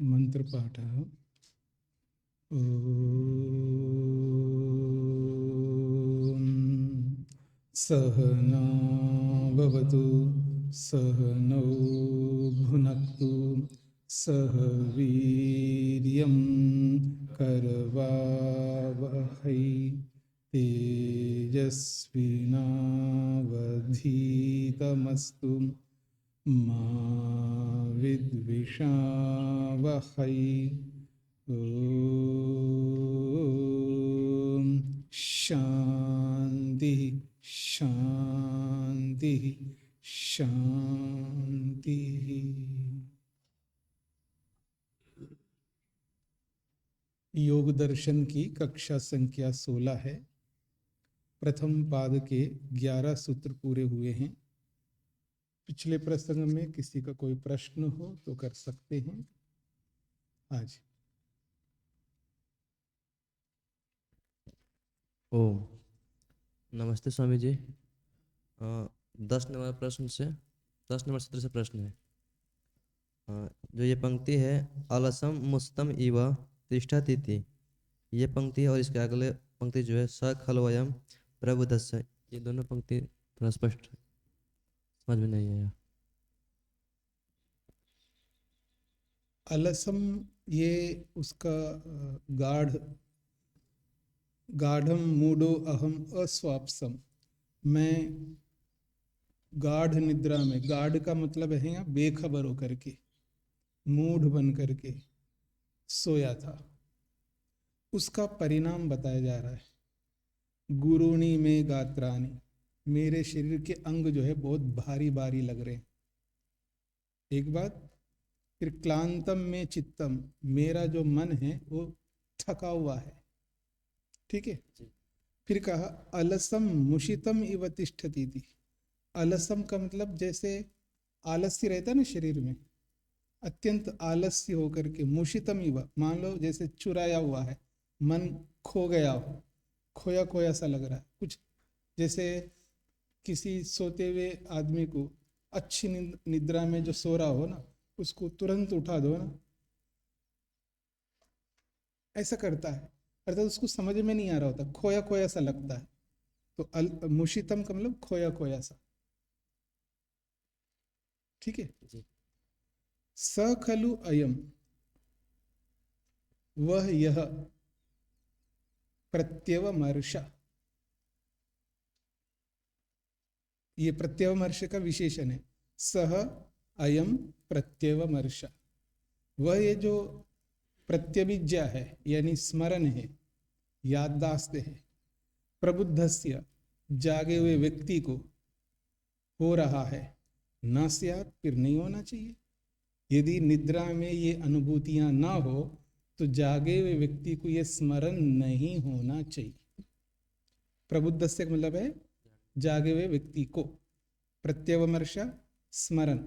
मंत्रपाठः। ॐ सहना भवतु सहनौ भुनक्तु सह वीर्यं करवावहै तेजस्विनावधीतमस्तु मा विद्विषावहै। ॐ शांति शांति शांति। योग दर्शन की कक्षा संख्या 16 है। प्रथम पाद के 11 सूत्र पूरे हुए हैं। पिछले प्रसंग में किसी का कोई प्रश्न हो तो कर सकते हैं आज। ओम नमस्ते स्वामी जी। 10 नंबर प्रश्न से 10 नंबर सूत्र से प्रश्न है। जो ये पंक्ति है अलसम मुस्तम इव तिष्ठतीति, ये पंक्ति और इसके अगले पंक्ति जो है स खलवयम प्रबुद्धस्य, ये दोनों पंक्ति थोड़ा स्पष्ट समझ में नहीं आया। अलसम ये उसका गाढ़म मूढ़ो अहम अस्वापसम, मैं गाढ़ निद्रा में, गाढ़ का मतलब है यहाँ बेखबर होकर के, मूढ़ बन करके सोया था, उसका परिणाम बताया जा रहा है। गुरुणी में गात्राणी, मेरे शरीर के अंग जो है बहुत भारी भारी लग रहे हैं। एक बात। फिर क्लांतम में चित्तम, मेरा जो मन है वो थका हुआ है। ठीक है। फिर कहा अलसम मुशितम इव तिष्ठति थी। अलसम का मतलब जैसे आलस्य रहता है ना शरीर में, अत्यंत आलस्य होकर के, मुशितम इव मान लो जैसे चुराया हुआ है, मन खो गया हो, खोया खोया सा लग रहा है कुछ। जैसे किसी सोते हुए आदमी को अच्छी निद्रा में जो सो रहा हो ना, उसको तुरंत उठा दो ना, ऐसा करता है, अर्थात उसको समझ में नहीं आ रहा होता, खोया खोया सा लगता है। तो मुशितम का मतलब खोया खोया सा। ठीक है। स खलु अयम, वह यह प्रत्यवमर्श, ये प्रत्यवमर्श का विशेषण है। सह अयम प्रत्यवमर्श, वह ये जो प्रत्यभिज्ञा है यानी स्मरण है, याददाश्त है, प्रबुद्धस्य जागे हुए व्यक्ति को हो रहा है, न स्यात् फिर नहीं होना चाहिए। यदि निद्रा में ये अनुभूतियां ना हो तो जागे हुए व्यक्ति को ये स्मरण नहीं होना चाहिए। प्रबुद्धस्य का मतलब है जागे हुए व्यक्ति को, प्रत्यवमर्श स्मरण,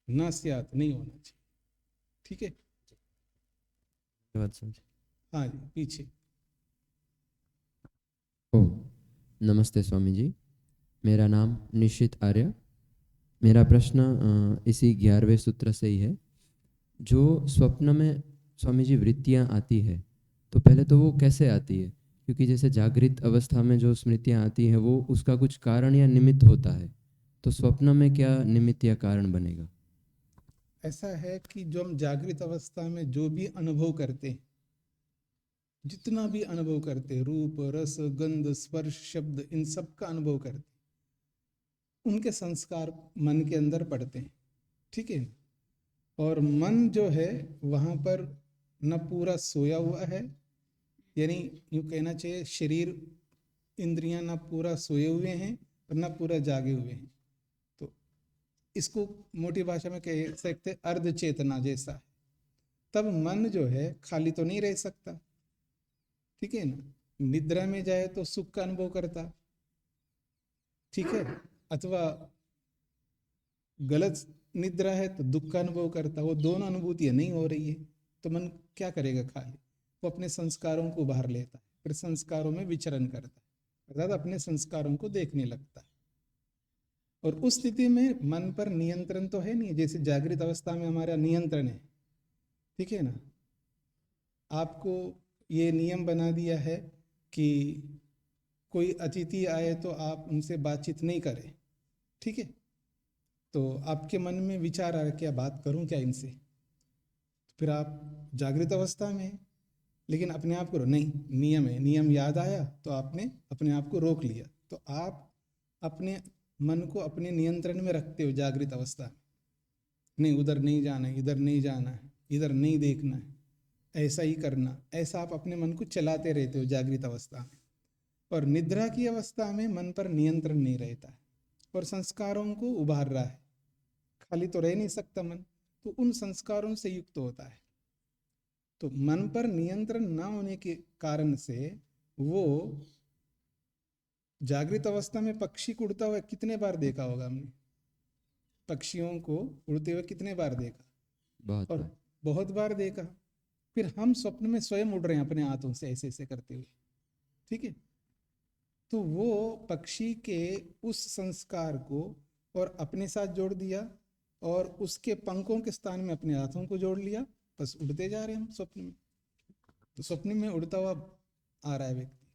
न स्यात् नहीं होना चाहिए। ठीक है। हाँ जी, पीछे। ओम नमस्ते स्वामी जी, मेरा नाम निशित आर्य। मेरा प्रश्न इसी 11वें सूत्र से ही है। जो स्वप्न में स्वामी जी वृत्तियाँ आती है, तो पहले तो वो कैसे आती है? क्योंकि जैसे जागृत अवस्था में जो स्मृतियाँ आती हैं वो उसका कुछ कारण या निमित्त होता है, तो स्वप्न में क्या निमित्त या कारण बनेगा? ऐसा है कि जो हम जागृत अवस्था में जो भी अनुभव करते हैं, जितना भी अनुभव करते, रूप रस गंध स्पर्श शब्द, इन सब का अनुभव करते, उनके संस्कार मन के अंदर पड़ते हैं। ठीक है। और मन जो है वहां पर न पूरा सोया हुआ है, यानी यूं कहना चाहिए शरीर इंद्रियां न पूरा सोए हुए हैं और न पूरा जागे हुए हैं। तो इसको मोटी भाषा में कह सकते अर्ध चेतना जैसा है। तब मन जो है खाली तो नहीं रह सकता। ठीक है ना। निद्रा में जाए तो सुख का अनुभव करता, ठीक है, अथवा गलत निद्रा है तो दुख का अनुभव करता। वो दोनों अनुभूतियां नहीं हो रही है तो मन क्या करेगा? खाली वो अपने संस्कारों को उभार लेता है, फिर संस्कारों में विचरण करता है, अर्थात अपने संस्कारों को देखने लगता है। और उस स्थिति में मन पर नियंत्रण तो है नहीं, जैसे जागृत अवस्था में हमारा नियंत्रण है, ठीक है ना। आपको ये नियम बना दिया है कि कोई अतिथि आए तो आप उनसे बातचीत नहीं करें, ठीक है। तो आपके मन में विचार आ रहा क्या बात करूं क्या इनसे, फिर आप जागृत अवस्था में हैं, लेकिन अपने आप को नहीं, नियम है, नियम याद आया तो आपने अपने आप को रोक लिया। तो आप अपने मन को अपने नियंत्रण में रखते हो जागृत अवस्था में, नहीं उधर नहीं जाना है, इधर नहीं जाना है, इधर नहीं देखना है, ऐसा ही करना, ऐसा आप अपने मन को चलाते रहते हो जागृत अवस्था में। और निद्रा की अवस्था में मन पर नियंत्रण नहीं रहता है और संस्कारों को उभार रहा है, खाली तो रह नहीं सकता मन, तो उन संस्कारों से युक्त होता है। तो मन पर नियंत्रण ना होने के कारण से वो जागृत अवस्था में पक्षी को उड़ता हुआ कितने बार देखा होगा हमने, पक्षियों को उड़ते हुए कितने बार देखा, बहुत और बार। बहुत बार देखा। फिर हम स्वप्न में स्वयं उड़ रहे हैं अपने हाथों से ऐसे ऐसे करते हुए, ठीक है। तो वो पक्षी के उस संस्कार को और अपने साथ जोड़ दिया और उसके पंखों के स्थान में अपने हाथों को जोड़ लिया, बस उड़ते जा रहे हैं हम स्वप्न में। तो स्वप्न में उड़ता हुआ आ रहा है व्यक्ति,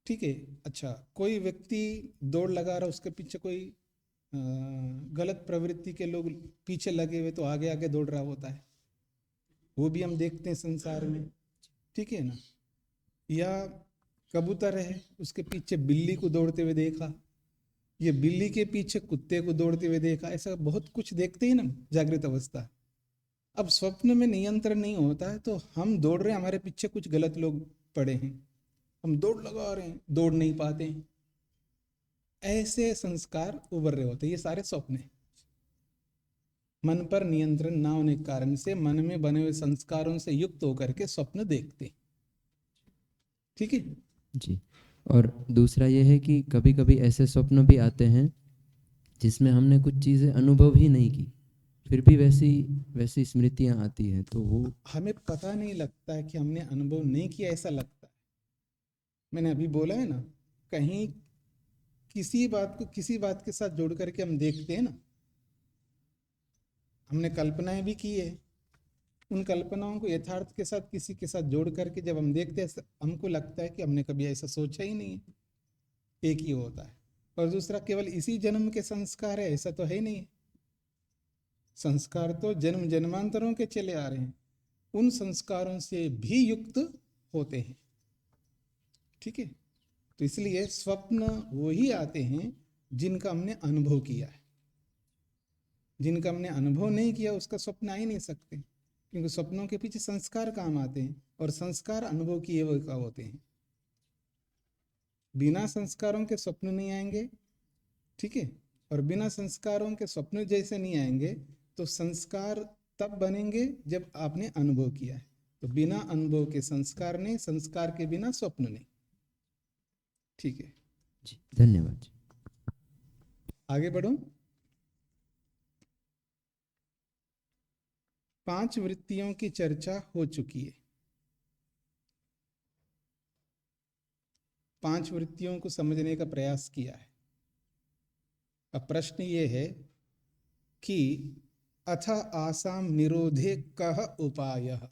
ठीक है। अच्छा, कोई व्यक्ति दौड़ लगा रहा, उसके पीछे कोई गलत प्रवृत्ति के लोग पीछे लगे हुए तो आगे आगे दौड़ रहा होता है, वो भी हम देखते हैं संसार में, ठीक है ना। या कबूतर है, उसके पीछे बिल्ली को दौड़ते हुए देखा, ये बिल्ली के पीछे कुत्ते को दौड़ते हुए देखा, ऐसा बहुत कुछ देखते हैं ना जागृत अवस्था। अब स्वप्न में नियंत्रण नहीं होता है तो हम दौड़ रहे हैं, हमारे पीछे कुछ गलत लोग पड़े हैं, हम दौड़ लगा रहे हैं, दौड़ नहीं पाते हैं, ऐसे संस्कार उभर रहे होते हैं। ये सारे स्वप्न हैं, मन पर नियंत्रण ना होने के कारण से मन में बने हुए संस्कारों से युक्त होकर के स्वप्न देखते, ठीक है जी। और दूसरा ये है कि कभी कभी ऐसे स्वप्न भी आते हैं जिसमें हमने कुछ चीज़ें अनुभव ही नहीं की, फिर भी वैसी वैसी स्मृतियाँ आती हैं, तो वो हमें पता नहीं लगता है कि हमने अनुभव नहीं किया, ऐसा लगता है। मैंने अभी बोला है ना, कहीं किसी बात को किसी बात के साथ जोड़ करके हम देखते हैं ना, हमने कल्पनाएं भी की है, उन कल्पनाओं को यथार्थ के साथ किसी के साथ जोड़ करके जब हम देखते हैं हमको लगता है कि हमने कभी ऐसा सोचा ही नहीं है, एक ही होता है। और दूसरा, केवल इसी जन्म के संस्कार है ऐसा तो है ही नहीं, संस्कार तो जन्म जन्मांतरों के चले आ रहे हैं, उन संस्कारों से भी युक्त होते हैं, ठीक है। तो इसलिए स्वप्न वही आते हैं जिनका हमने अनुभव किया है, जिनका हमने अनुभव नहीं किया उसका स्वप्न आ ही नहीं सकते, क्योंकि स्वप्नों के पीछे संस्कार काम आते हैं और संस्कार अनुभव किए हुए का होते हैं। बिना संस्कारों के स्वप्न नहीं आएंगे, ठीक है। और बिना संस्कारों के स्वप्न जैसे नहीं आएंगे, तो संस्कार तब बनेंगे जब आपने अनुभव किया है। तो बिना अनुभव के संस्कार नहीं, संस्कार के बिना स्वप्न नहीं, ठीक है। जी, धन्यवाद जी। आगे बढ़ो। 5 वृत्तियों की चर्चा हो चुकी है। 5 वृत्तियों को समझने का प्रयास किया है। अब प्रश्न ये है कि अथ आसाम निरोधे कः उपायः,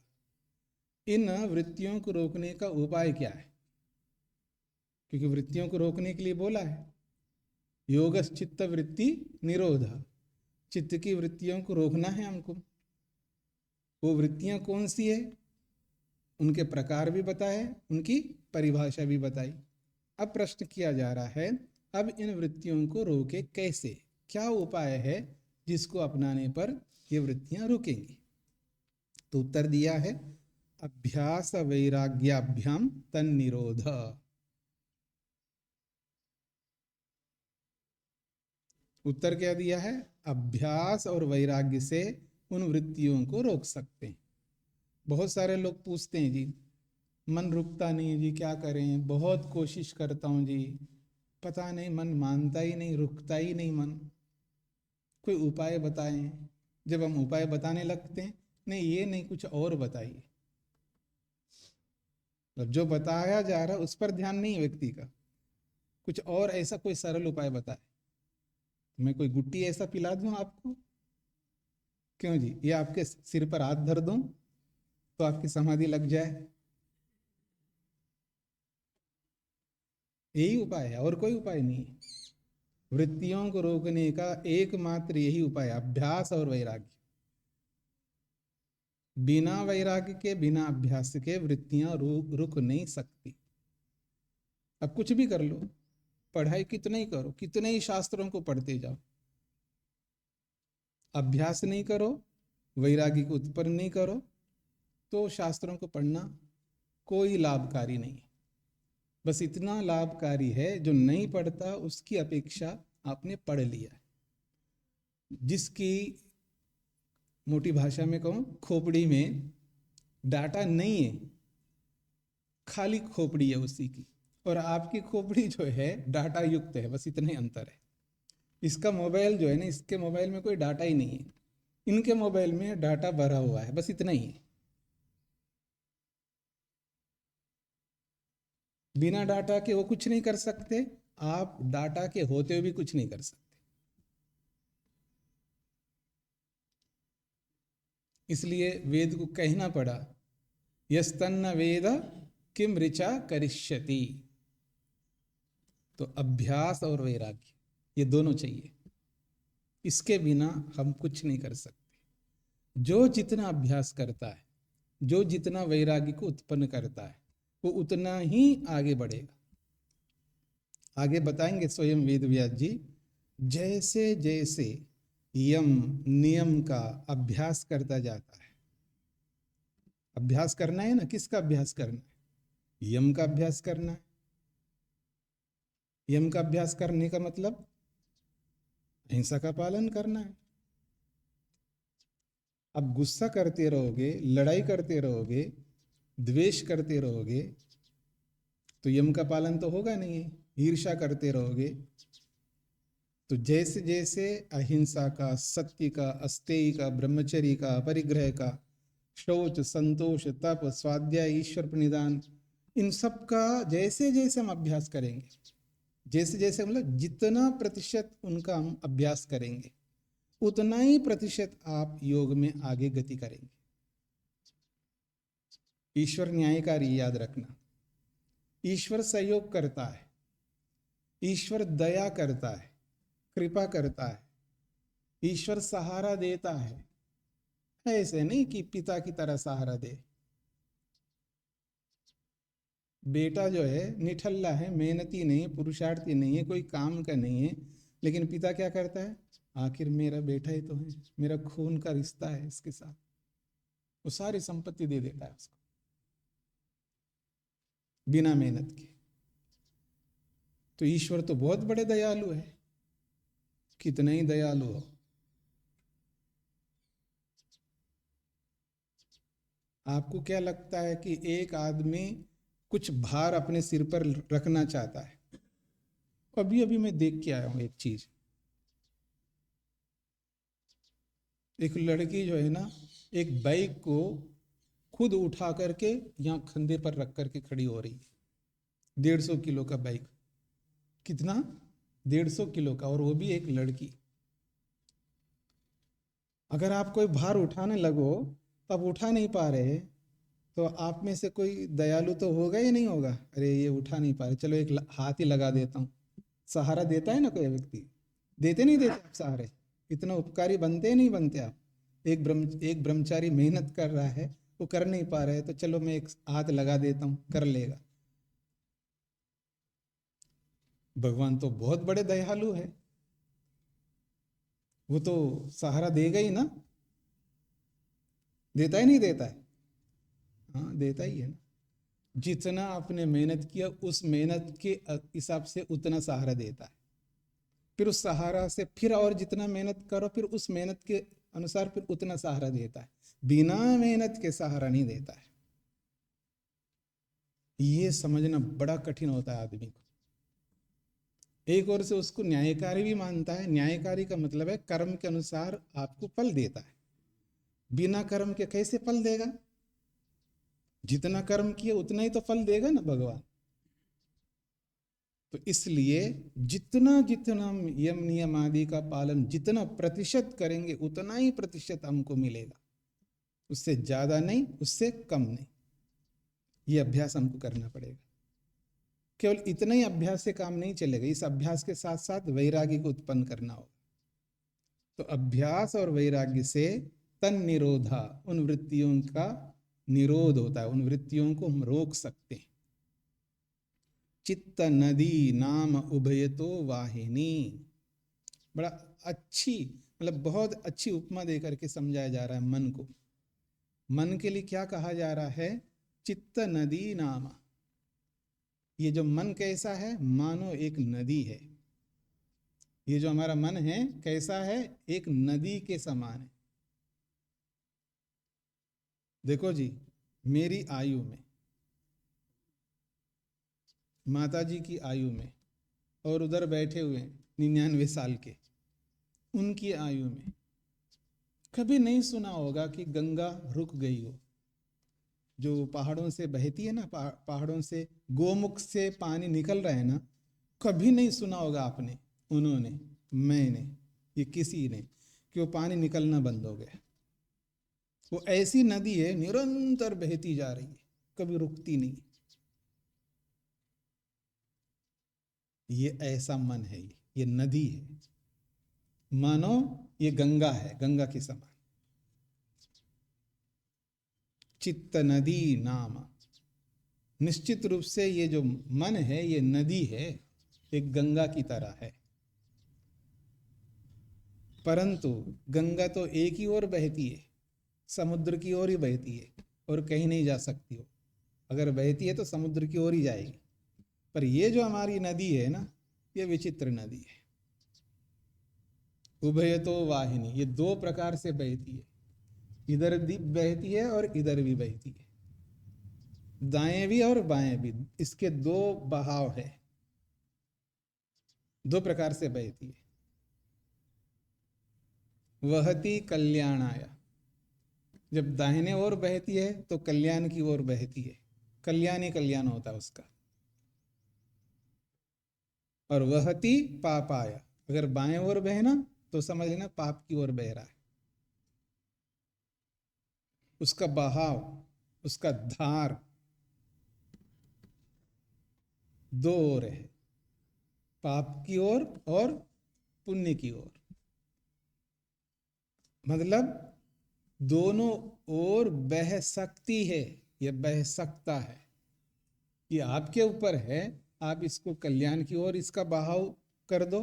इन वृत्तियों को रोकने का उपाय क्या है, क्योंकि वृत्तियों को रोकने के लिए बोला है योगश्चित्त वृत्ति निरोध, चित्त की वृत्तियों को रोकना है हमको। वो वृत्तियां कौन सी है, उनके प्रकार भी बताए, उनकी परिभाषा भी बताई। अब प्रश्न किया जा रहा है, अब इन वृत्तियों को रोके कैसे, क्या उपाय है जिसको अपनाने पर ये वृत्तियां रुकेंगी। तो उत्तर दिया है अभ्यास वैराग्याभ्याम तन्निरोध। उत्तर क्या दिया है, अभ्यास और वैराग्य से उन वृत्तियों को रोक सकते हैं। बहुत सारे लोग पूछते हैं जी मन रुकता नहीं है जी, क्या करें, बहुत कोशिश करता हूँ जी, पता नहीं मन मानता ही नहीं, रुकता ही नहीं मन, कोई उपाय बताएं। जब हम उपाय बताने लगते हैं, नहीं ये नहीं कुछ और बताइए, मतलब जो बताया जा रहा है उस पर ध्यान नहीं व्यक्ति का, कुछ और ऐसा कोई सरल उपाय बताए। मैं कोई गुट्टी ऐसा पिला दूं आपको? क्यों जी, ये आपके सिर पर हाथ धर दूं तो आपकी समाधि लग जाए? यही उपाय है, और कोई उपाय नहीं है। वृत्तियों को रोकने का एकमात्र यही उपाय है, अभ्यास और वैराग्य। बिना वैराग्य के, बिना अभ्यास के वृत्तियां रुक नहीं सकती। अब कुछ भी कर लो, पढ़ाई कितना ही करो, कितने ही शास्त्रों को पढ़ते जाओ, अभ्यास नहीं करो, वैराग्य को उत्पन्न नहीं करो, तो शास्त्रों को पढ़ना कोई लाभकारी नहीं है। बस इतना लाभकारी है, जो नहीं पढ़ता उसकी अपेक्षा आपने पढ़ लिया। जिसकी मोटी भाषा में कहूं, खोपड़ी में डाटा नहीं है, खाली खोपड़ी है उसी की, और आपकी खोपड़ी जो है डाटा युक्त है, बस इतने अंतर है। इसका मोबाइल जो है ना, इसके मोबाइल में कोई डाटा ही नहीं है, इनके मोबाइल में डाटा भरा हुआ है, बस इतना ही है। बिना डाटा के वो कुछ नहीं कर सकते, आप डाटा के होते हुए भी कुछ नहीं कर सकते। इसलिए वेद को कहना पड़ा, यस्तन्न वेद किम ऋचा करिष्यति। तो अभ्यास और वैराग्य, ये दोनों चाहिए, इसके बिना हम कुछ नहीं कर सकते। जो जितना अभ्यास करता है, जो जितना वैराग्य को उत्पन्न करता है, वो उतना ही आगे बढ़ेगा। आगे बताएंगे स्वयं वेद व्यास जी, जैसे जैसे यम नियम का अभ्यास करता जाता है। अभ्यास करना है ना, किसका अभ्यास करना है? यम का अभ्यास करना है। यम का अभ्यास करने का मतलब अहिंसा का पालन करना है। अब गुस्सा करते रहोगे, लड़ाई करते रहोगे, द्वेष करते रहोगे, तो यम का पालन तो होगा नहीं है। ईर्ष्या करते रहोगे, तो जैसे जैसे अहिंसा का, सत्य का, अस्तेय का, ब्रह्मचर्य का, परिग्रह का, शौच, संतोष, तप, स्वाध्याय, ईश्वर प्रणिधान, इन सब का जैसे जैसे हम अभ्यास करेंगे, जैसे जैसे मतलब जितना प्रतिशत उनका हम अभ्यास करेंगे, उतना ही प्रतिशत आप योग में आगे गति करेंगे। ईश्वर न्यायकारी, याद रखना। ईश्वर सहयोग करता है, ईश्वर दया करता है, कृपा करता है, ईश्वर सहारा देता है। ऐसे नहीं कि पिता की तरह सहारा दे। बेटा जो है निठल्ला है, मेहनती नहीं, पुरुषार्थी नहीं है, कोई काम का नहीं है, लेकिन पिता क्या करता है? आखिर मेरा बेटा ही तो है, मेरा खून का रिश्ता है इसके साथ, वो सारी संपत्ति दे देता है उसको बिना मेहनत के। तो ईश्वर तो बहुत बड़े दयालु है, कितने ही दयालु हो। आपको क्या लगता है कि एक आदमी कुछ भार अपने सिर पर रखना चाहता है? अभी अभी मैं देख के आया हूं एक चीज। एक लड़की जो है ना, एक बाइक को खुद उठा करके यहाँ कंधे पर रख करके खड़ी हो रही है। 150 किलो का बाइक। कितना? 150 किलो का, और वो भी एक लड़की। अगर आप कोई भार उठाने लगो तब उठा नहीं पा रहे, तो आप में से कोई दयालु तो होगा ही नहीं होगा? अरे ये उठा नहीं पा रहे, चलो एक हाथ ही लगा देता हूँ। सहारा देता है ना कोई व्यक्ति? देते नहीं देते आप सहारे? इतना उपकारी बनते नहीं बनते आप? एक ब्रह्मचारी मेहनत कर रहा है, वो कर नहीं पा रहे, तो चलो मैं एक हाथ लगा देता हूँ, कर लेगा। भगवान तो बहुत बड़े दयालु है, वो तो सहारा देगा ही ना। देता ही नहीं देता है? हाँ, देता ही है ना। जितना आपने मेहनत किया, उस मेहनत के हिसाब से उतना सहारा देता है। फिर उस सहारा से फिर और जितना मेहनत करो, फिर उस मेहनत के अनुसार फिर उतना सहारा देता है। बिना मेहनत के सहारा नहीं देता है। ये समझना बड़ा कठिन होता है आदमी को। एक ओर से उसको न्यायकारी भी मानता है। न्यायकारी का मतलब है कर्म के अनुसार आपको फल देता है। बिना कर्म के कैसे फल देगा? जितना कर्म किया उतना ही तो फल देगा ना भगवान। तो इसलिए जितना जितना यम नियम आदि का पालन जितना प्रतिशत करेंगे उतना ही प्रतिशत हमको मिलेगा, उससे ज्यादा नहीं, उससे कम नहीं। ये अभ्यास हमको करना पड़ेगा। केवल इतना ही अभ्यास से काम नहीं चलेगा, इस अभ्यास के साथ साथ वैराग्य को उत्पन्न करना होगा। तो अभ्यास और वैराग्य से तन निरोधा, उन वृत्तियों का निरोध होता है, उन वृत्तियों को हम रोक सकते हैं। चित्त नदी नाम उभयतो वाहिनी, बड़ा अच्छी, मतलब बहुत अच्छी उपमा देकर के समझाया जा रहा है मन को। मन के लिए क्या कहा जा रहा है? चित्त नदी नाम। ये जो मन कैसा है? मानो एक नदी है। ये जो हमारा मन है कैसा है? एक नदी के समान है। देखो जी, मेरी आयु में, माता जी की आयु में, और उधर बैठे हुए 99 साल के, उनकी आयु में कभी नहीं सुना होगा कि गंगा रुक गई हो। जो पहाड़ों से बहती है ना, पहाड़ों से गोमुख से पानी निकल रहा है ना, कभी नहीं सुना होगा आपने, उन्होंने, मैंने, ये किसी ने, कि वो पानी निकलना बंद हो गया। वो ऐसी नदी है, निरंतर बहती जा रही है, कभी रुकती नहीं। ये ऐसा मन है, ये नदी है, मानो ये गंगा है, गंगा के समान। चित्त नदी नाम, निश्चित रूप से ये जो मन है ये नदी है, एक गंगा की तरह है। परंतु गंगा तो एक ही ओर बहती है, समुद्र की ओर ही बहती है, और कहीं नहीं जा सकती हो। अगर बहती है तो समुद्र की ओर ही जाएगी। पर ये जो हमारी नदी है ना, ये विचित्र नदी है। उभयतो वाहिनी, ये दो प्रकार से बहती है, इधर भी बहती है और इधर भी बहती है, दाएं भी और बाएं भी, इसके दो बहाव है, दो प्रकार से बहती है। वहती कल्याणाय, जब दाहिने ओर बहती है तो कल्याण की ओर बहती है, कल्याण ही कल्याण होता है उसका। और वहती पापाय, अगर बाएं ओर बहना तो समझ लेना पाप की ओर बह रहा है। उसका बहाव, उसका धार दो ओर है, पाप की ओर और पुण्य की ओर। मतलब दोनों ओर बह सकती है, यह बह सकता है, ये आपके ऊपर है। आप इसको कल्याण की ओर इसका बहाव कर दो।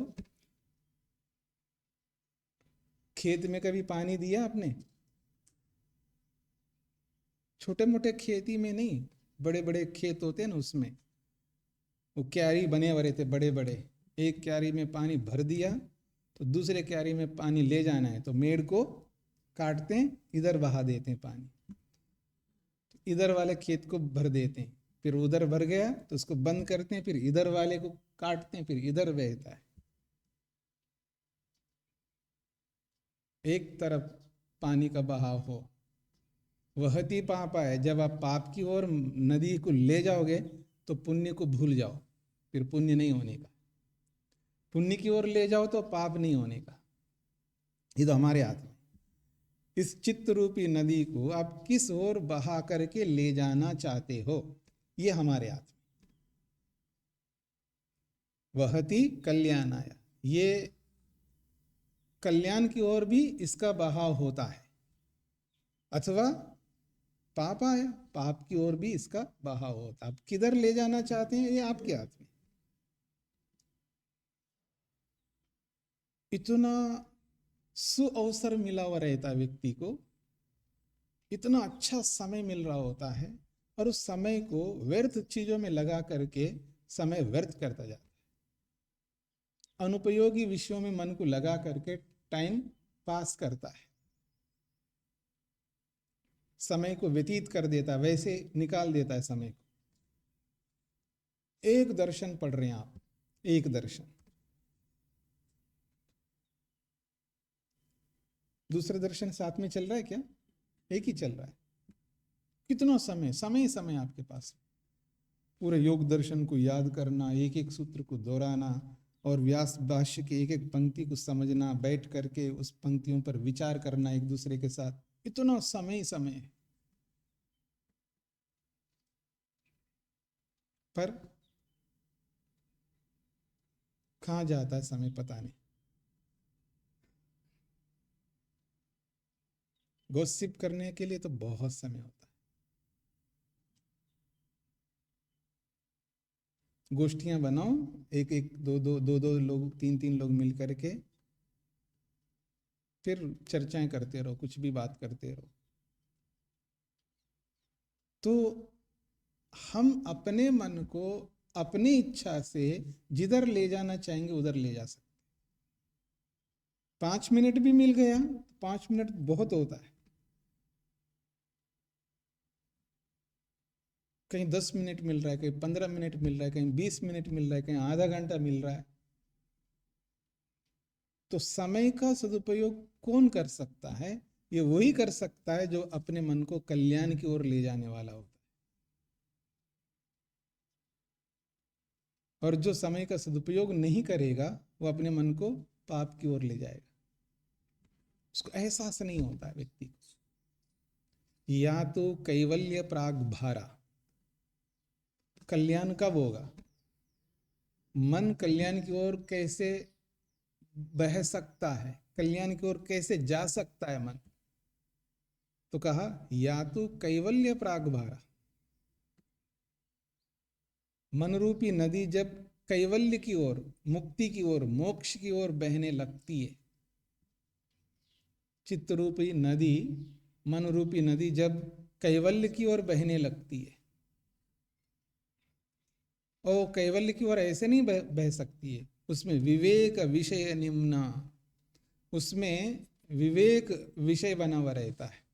खेत में कभी पानी दिया आपने? छोटे मोटे खेती में नहीं, बड़े बड़े खेत होते हैं ना, उसमें वो क्यारी बने हुए थे बड़े बड़े, एक क्यारी में पानी भर दिया तो दूसरे क्यारी में पानी ले जाना है तो मेड़ को काटते हैं, इधर बहा देते हैं पानी, तो इधर वाले खेत को भर देते हैं, फिर उधर भर गया तो उसको बंद करते हैं, फिर इधर वाले को काटते हैं, फिर इधर बहता है। एक तरफ पानी का बहाव हो। वहती पापा है, जब आप पाप की ओर नदी को ले जाओगे तो पुण्य को भूल जाओ, फिर पुण्य नहीं होने का। पुण्य की ओर ले जाओ तो पाप नहीं होने का। ये तो हमारे हाथ में। इस चित्त रूपी नदी को आप किस ओर बहा करके ले जाना चाहते हो, ये हमारे हाथ में। वहती कल्याणाय, ये कल्याण की ओर भी इसका बहाव होता है, अथवा पाप आया, पाप की ओर भी इसका बहाव होता है। आप किधर ले जाना चाहते हैं ये आपके हाथ में। इतना सुअवसर मिला हुआ रहता है व्यक्ति को, इतना अच्छा समय मिल रहा होता है, और उस समय को व्यर्थ चीजों में लगा करके समय व्यर्थ करता जाता है। अनुपयोगी विषयों में मन को लगा करके टाइम पास करता है, समय को व्यतीत कर देता है, वैसे निकाल देता है समय को। एक दर्शन पढ़ रहे हैं आप, एक दर्शन, दूसरा दर्शन साथ में चल रहा है क्या? एक ही चल रहा है। कितना समय, समय ही समय आपके पास। पूरे योग दर्शन को याद करना, एक एक सूत्र को दोहराना और व्यास भाष्य की एक एक पंक्ति को समझना, बैठ करके उस पंक्तियों पर विचार करना एक दूसरे के साथ, इतना समय ही समय है। पर कहाँ जाता है समय पता नहीं। गॉसिप करने के लिए तो बहुत समय होता है। गोष्ठियां बनाओ, एक एक दो लोग, तीन तीन लोग मिल करके, फिर चर्चाएं करते रहो, कुछ भी बात करते रहो। तो हम अपने मन को अपनी इच्छा से जिधर ले जाना चाहेंगे उधर ले जा सकते। 5 मिनट भी मिल गया, 5 मिनट बहुत होता है। कहीं 10 मिनट मिल रहा है, कहीं 15 मिनट मिल रहा है, कहीं 20 मिनट मिल रहा है, कहीं आधा घंटा मिल रहा है। तो समय का सदुपयोग कौन कर सकता है? ये वही कर सकता है जो अपने मन को कल्याण की ओर ले जाने वाला होता है। और जो समय का सदुपयोग नहीं करेगा वो अपने मन को पाप की ओर ले जाएगा। उसको एहसास नहीं होता है व्यक्ति को। या तो कैवल्य प्राग भारा, कल्याण कब होगा? मन कल्याण की ओर कैसे बह सकता है, कल्याण की ओर कैसे जा सकता है मन? तो कहा या तो कैवल्य प्राग भारा, मन रूपी नदी जब कैवल्य की ओर, मुक्ति की ओर, मोक्ष की ओर बहने लगती है, चित्त रूपी नदी, मन रूपी नदी जब कैवल्य की ओर बहने लगती है, और कैवल्य की ओर ऐसे नहीं बह सकती है, उसमें विवेक विषय निम्ना, उसमें विवेक विषय बना हुआ रहता है।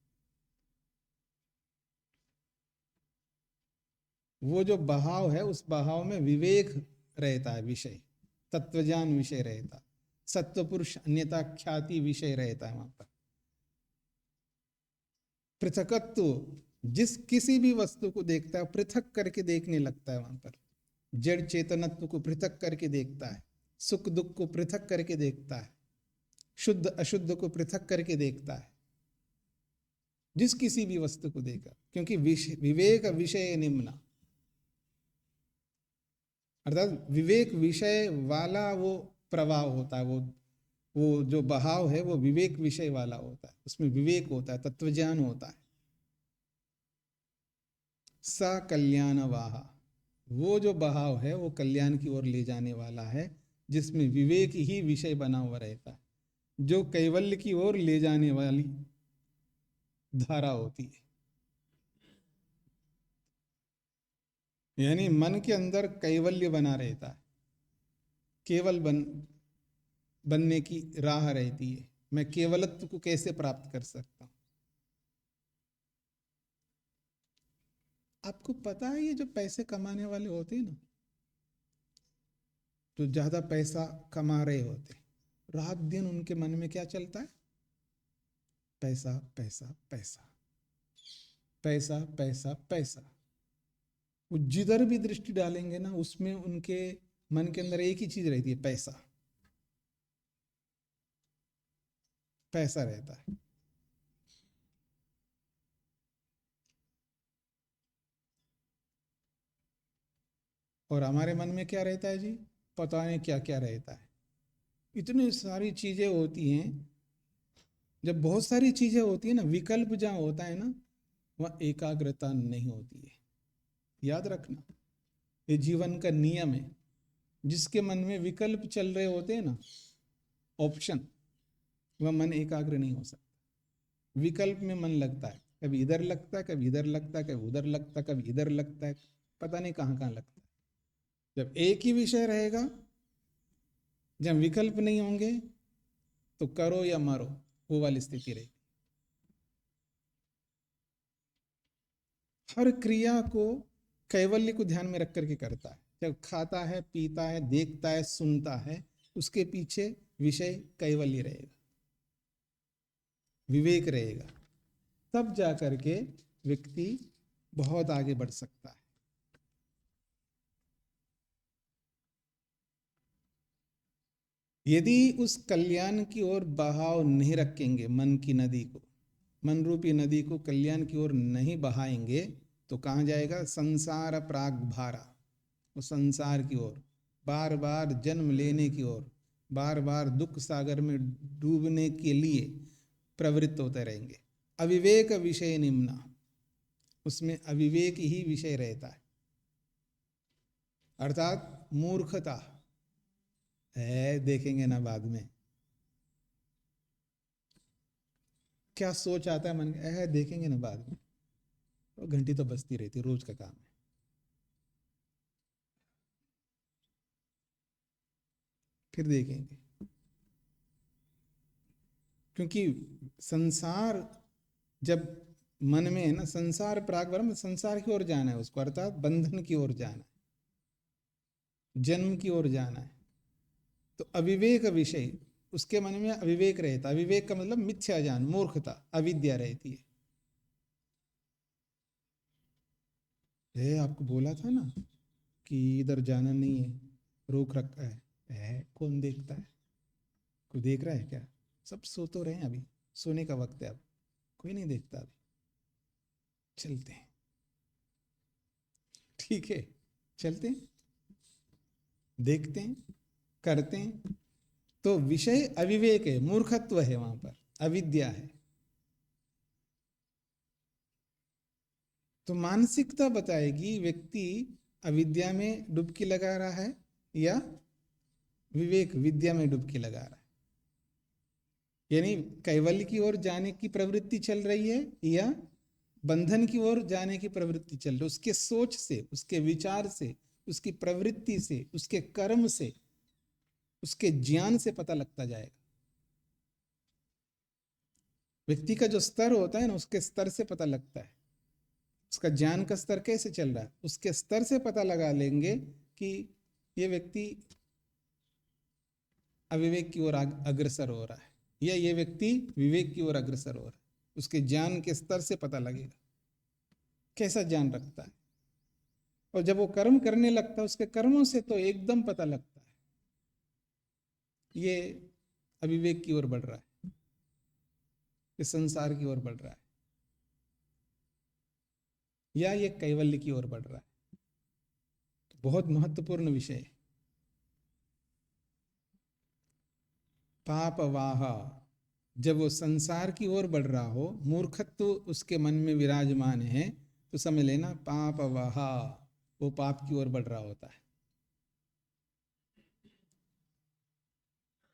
वो जो बहाव है उस बहाव में विवेक रहता है, विषय तत्वज्ञान विषय रहता, सत्व पुरुष अन्यता ख्याति विषय रहता है। वहां पर पृथकत्व, जिस किसी भी वस्तु को देखता है पृथक करके देखने लगता है। वहां पर जड़ चेतनत्व को पृथक करके देखता है, सुख दुख को पृथक करके देखता है, शुद्ध अशुद्ध को पृथक करके देखता है, जिस किसी भी वस्तु को देखा। क्योंकि विवेक विषय निम्ना, अर्थात विवेक विषय वाला वो प्रवाह होता है, वो जो बहाव है वो विवेक विषय वाला होता है, उसमें विवेक होता है, तत्वज्ञान होता है। स कल्याण वाहा, वो जो बहाव है वो कल्याण की ओर ले जाने वाला है, जिसमें विवेक ही विषय बना हुआ रहता है, जो कैवल्य की ओर ले जाने वाली धारा होती है। यानी मन के अंदर कैवल्य बना रहता है, केवल बनने की राह रहती है। मैं केवलत्व को कैसे प्राप्त कर सकता हूं? आपको पता है, ये जो पैसे कमाने वाले होते हैं ना, जो ज्यादा पैसा कमा रहे होते, रात दिन उनके मन में क्या चलता है? पैसा पैसा पैसा, पैसा पैसा पैसा। वो जिधर भी दृष्टि डालेंगे ना, उसमें उनके मन के अंदर एक ही चीज रहती है, पैसा पैसा रहता है। और हमारे मन में क्या रहता है जी? पता नहीं क्या क्या रहता है। इतनी सारी चीजें होती हैं। जब बहुत सारी चीजें होती है ना, विकल्प जहां होता है ना, वहां एकाग्रता नहीं होती है। याद रखना, ये जीवन का नियम है। जिसके मन में विकल्प चल रहे होते हैं ना, ऑप्शन, वह मन एकाग्र नहीं हो सकता। विकल्प में मन लगता है, कभी इधर लगता है, कभी इधर लगता है, कभी उधर लगता है, कभी इधर लगता है, पता नहीं कहाँ कहाँ लगता है। जब एक ही विषय रहेगा, जब विकल्प नहीं होंगे, तो करो या मरो, वो वाली स्थिति रहेगी। हर क्रिया को कैवल्य को ध्यान में रख करके करता है। जब खाता है, पीता है, देखता है, सुनता है, उसके पीछे विषय कैवल्य रहेगा, विवेक रहेगा। तब जा करके व्यक्ति बहुत आगे बढ़ सकता है। यदि उस कल्याण की ओर बहाव नहीं रखेंगे, मन की नदी को, मन रूपी नदी को कल्याण की ओर नहीं बहाएंगे, तो कहाँ जाएगा? संसार प्राग भारा, वो संसार की ओर, बार बार जन्म लेने की ओर, बार बार दुख सागर में डूबने के लिए प्रवृत्त होते रहेंगे। अविवेक विषय निम्ना, उसमें अविवेक ही विषय रहता है, अर्थात मूर्खता है, देखेंगे ना बाद में क्या सोच आता है मन में, है देखेंगे ना बाद में, तो घंटी तो बजती रहती, रोज का काम है। फिर देखेंगे, क्योंकि संसार जब मन में है ना, संसार प्राग ब्रह्म, संसार की ओर जाना है उसको, अर्थात बंधन की ओर जाना है, जन्म की ओर जाना है। तो अविवेक विषय, उसके मन में अविवेक रहता, अविवेक का मतलब मिथ्या ज्ञान, मूर्खता, अविद्या रहती है। आपको बोला था ना कि इधर जाना नहीं है, रोक रखा है, कौन देखता है? कोई देख रहा है क्या? सब सो तो रहे हैं, अभी सोने का वक्त है, अब कोई नहीं देखता, अभी चलते हैं, ठीक है, चलते हैं, देखते हैं, करते हैं। तो विषय अविवेक है, मूर्खत्व है, वहां पर अविद्या है। तो मानसिकता बताएगी व्यक्ति अविद्या में डुबकी लगा रहा है या विवेक विद्या में डुबकी लगा रहा है, यानी कैवल्य की ओर जाने की प्रवृत्ति चल रही है या बंधन की ओर जाने की प्रवृत्ति चल रही है। उसके सोच से, उसके विचार से, उसकी प्रवृत्ति से, उसके कर्म से, उसके ज्ञान से पता लगता जाएगा। व्यक्ति का जो स्तर होता है ना, उसके स्तर से पता लगता है उसका ज्ञान का स्तर कैसे चल रहा है। उसके स्तर से पता लगा लेंगे कि ये व्यक्ति अविवेक की ओर अग्रसर हो रहा है या ये व्यक्ति विवेक की ओर अग्रसर हो रहा है। उसके ज्ञान के स्तर से पता लगेगा कैसा ज्ञान रखता है। और जब वो कर्म करने लगता है, उसके कर्मों से तो एकदम पता लगता है ये अविवेक की ओर बढ़ रहा है, ये संसार की ओर बढ़ रहा है, या ये कैवल्य की ओर बढ़ रहा है। बहुत महत्वपूर्ण विषय है। पाप वाह, जब वो संसार की ओर बढ़ रहा हो, मूर्खत्व उसके मन में विराजमान है, तो समझ लेना पाप वाह, वो पाप की ओर बढ़ रहा होता है।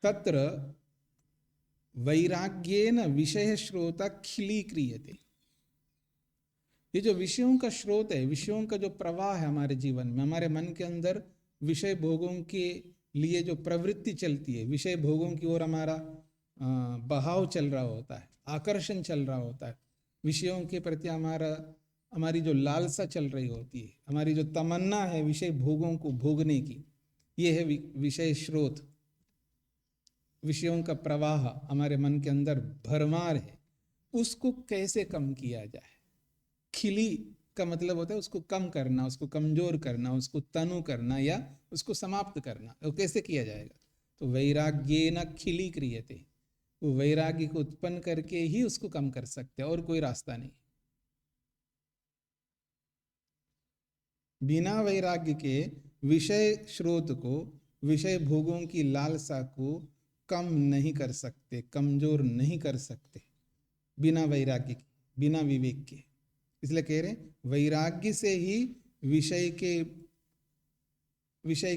तत्र वैराग्येन विषय श्रोता खिलीक्रियते। ये जो विषयों का स्रोत है, विषयों का जो प्रवाह है हमारे जीवन में, हमारे मन के अंदर विषय भोगों के लिए जो प्रवृत्ति चलती है, विषय भोगों की ओर हमारा बहाव चल रहा होता है, आकर्षण चल रहा होता है, विषयों के प्रति हमारी जो लालसा चल रही होती है, हमारी जो तमन्ना है विषय भोगों को भोगने की, ये है विषय स्रोत। विषयों का प्रवाह हमारे मन के अंदर भरमार है, उसको कैसे कम किया जाए। खिली का मतलब होता है उसको कम करना, उसको कमजोर करना, उसको तनु करना या उसको समाप्त करना। वो कैसे किया जाएगा? तो वैराग्येन खिली क्रियते, वो वैराग्य को उत्पन्न करके ही उसको कम कर सकते हैं, और कोई रास्ता नहीं। बिना वैराग्य के विषय स्रोत को, विषय भोगों की लालसा को कम नहीं कर सकते, कमजोर नहीं कर सकते, बिना वैराग्य के, बिना विवेक के। इसलिए कह रहे हैं वैराग्य से ही विषय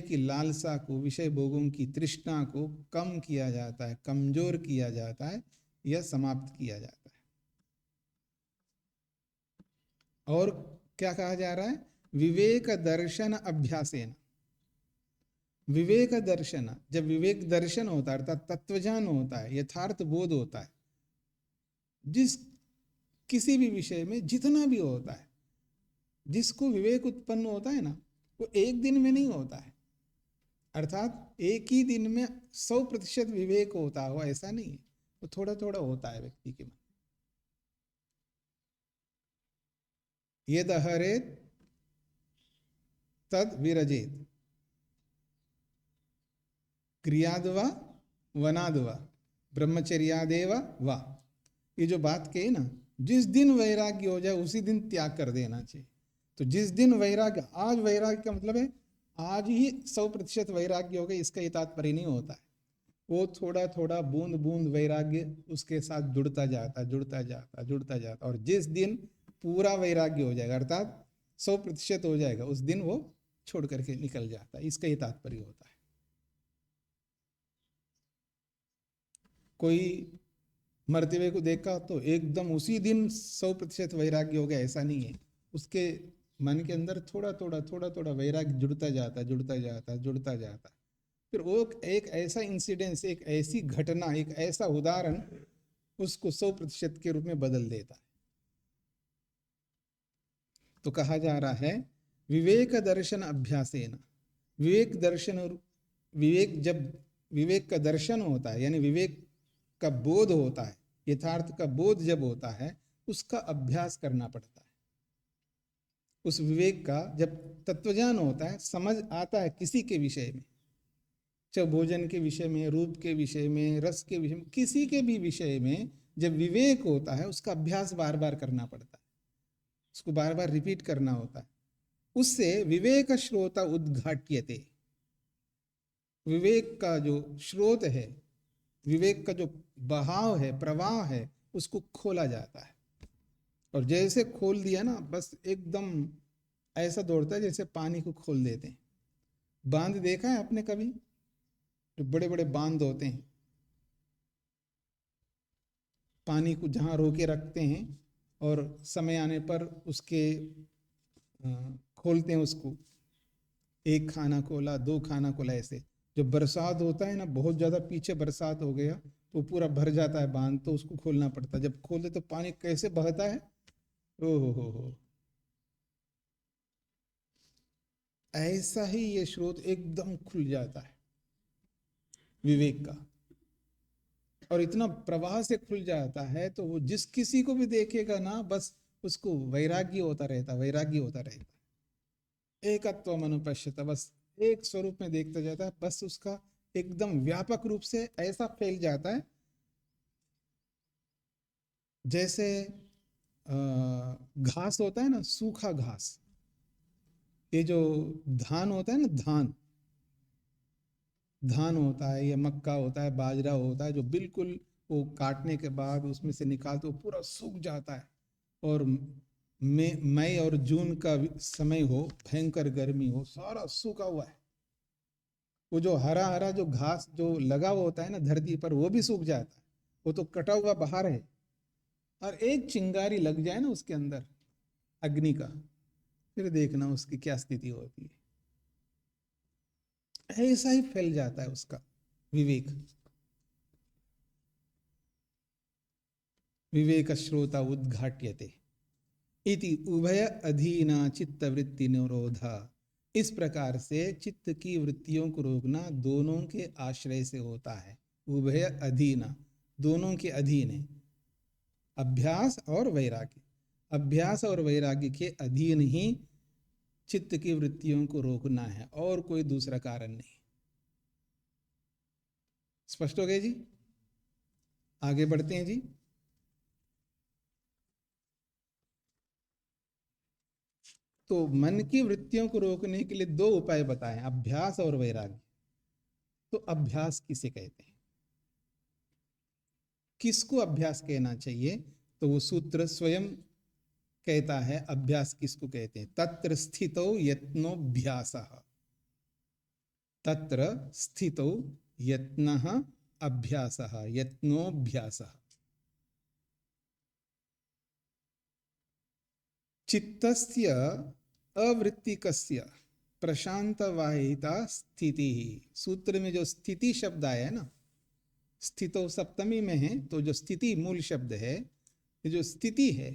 की लालसा को, विषय भोगों की तृष्णा को कम किया जाता है, कमजोर किया जाता है या समाप्त किया जाता है। और क्या कहा जा रहा है? विवेक दर्शन अभ्यासेन। विवेक दर्शन, जब विवेक दर्शन होता है अर्थात तत्वज्ञान होता है, यथार्थ बोध होता है, जिस किसी भी विषय में जितना भी होता है, जिसको विवेक उत्पन्न होता है ना, वो एक दिन में नहीं होता है, अर्थात एक ही दिन में 100% विवेक होता हो ऐसा नहीं है, वो थोड़ा थोड़ा होता है व्यक्ति के मन। यद हरेत तद विरजेत, क्रियाद्वा वनाद्वा ब्रह्मचर्यादेव वा, ये जो बात कही ना, जिस दिन वैराग्य हो जाए उसी दिन त्याग कर देना चाहिए। तो जिस दिन वैराग्य, आज वैराग्य का मतलब है आज ही 100% वैराग्य हो गया, इसका ये तात्पर्य नहीं होता है। वो थोड़ा थोड़ा बूंद बूंद वैराग्य उसके साथ जुड़ता जाता जुड़ता जाता जुड़ता जाता, और जिस दिन पूरा वैराग्य हो जाएगा अर्थात 100% हो जाएगा, उस दिन वो छोड़ करके निकल जाता है, इसका ये तात्पर्य होता है। कोई मरते हुए को देखा तो एकदम उसी दिन 100% वैराग्य हो गया, ऐसा नहीं है। उसके मन के अंदर थोड़ा थोड़ा वैराग्य जुड़ता जाता जुड़ता जाता जुड़ता जाता, फिर वो एक ऐसा इंसिडेंस, एक ऐसी घटना, एक ऐसा उदाहरण उसको 100% के रूप में बदल देता है। तो कहा जा रहा है विवेक दर्शन अभ्यासेन, विवेक दर्शन, और विवेक, जब विवेक का दर्शन होता है यानी विवेक का बोध होता है, यथार्थ का बोध जब होता है, उसका अभ्यास करना पड़ता है। उस विवेक का जब तत्वज्ञान होता है, समझ आता है किसी के विषय में, चाहे भोजन के विषय में, रूप के विषय में, रस के विषय में, किसी के भी विषय में जब विवेक होता है, उसका अभ्यास बार बार करना पड़ता है, उसको बार बार रिपीट करना होता है। उससे विवेक श्रोता उद्घाट्यते, विवेक का जो स्रोत है, विवेक का जो बहाव है, प्रवाह है, उसको खोला जाता है। और जैसे खोल दिया ना, बस एकदम ऐसा दौड़ता है जैसे पानी को खोल देते हैं। बांध देखा है आपने कभी? जो बड़े बड़े बांध होते हैं, पानी को जहाँ रोके रखते हैं और समय आने पर उसके खोलते हैं उसको, एक खाना खोला, दो खाना खोला, ऐसे। जब बरसात होता है ना, बहुत ज़्यादा पीछे बरसात हो गया तो पूरा भर जाता है बांध, तो उसको खोलना पड़ता है। जब खोलते तो पानी कैसे बहता है, ओ हो। ऐसा ही ये स्रोत एकदम खुल जाता है विवेक का, और इतना प्रवाह से खुल जाता है तो वो जिस किसी को भी देखेगा ना, बस उसको वैराग्य होता रहता, वैराग्य होता रहता, एकत्व अनुपश्यत, बस एक स्वरूप में देखता जाता है, बस उसका एकदम व्यापक रूप से ऐसा फैल जाता है जैसे घास होता है ना, सूखा घास, ये जो धान होता है ना, धान होता है या मक्का होता है, बाजरा होता है, जो बिल्कुल वो काटने के बाद उसमें से निकालते वो पूरा सूख जाता है, और मई और जून का समय हो, भयंकर गर्मी हो, सारा सूखा हुआ है, वो जो हरा हरा जो घास जो लगा हुआ होता है ना धरती पर, वो भी सूख जाता है, वो तो कटा हुआ बाहर है, और एक चिंगारी लग जाए ना उसके अंदर अग्नि का, फिर देखना उसकी क्या स्थिति होती है। ऐसा ही फैल जाता है उसका विवेक। विवेक श्रोता उद्घाट्यते इति उभय अधीना चित्त वृत्ति निरोधा, इस प्रकार से चित्त की वृत्तियों को रोकना दोनों के आश्रय से होता है। उभय अधीना, दोनों के अधीन है, अभ्यास और वैराग्य। अभ्यास और वैराग्य के अधीन ही चित्त की वृत्तियों को रोकना है, और कोई दूसरा कारण नहीं। स्पष्ट हो गया जी? आगे बढ़ते हैं जी। तो मन की वृत्तियों को रोकने के लिए दो उपाय बताए, अभ्यास और वैराग्य। तो अभ्यास किसे कहते हैं, किसको अभ्यास कहना चाहिए? तो वो सूत्र स्वयं कहता है अभ्यास किसको कहते हैं। तत्र स्थितो यत्नोऽभ्यासः, तत्र स्थितो यत्नः अभ्यासः, यत्नोऽभ्यासः। चित्तस्य अवृत्तिकस्य प्रशांतवाहिता स्थिति, सूत्र में जो स्थिति शब्द आया है ना, स्थितो सप्तमी में है, तो जो स्थिति मूल शब्द है, ये जो स्थिति है,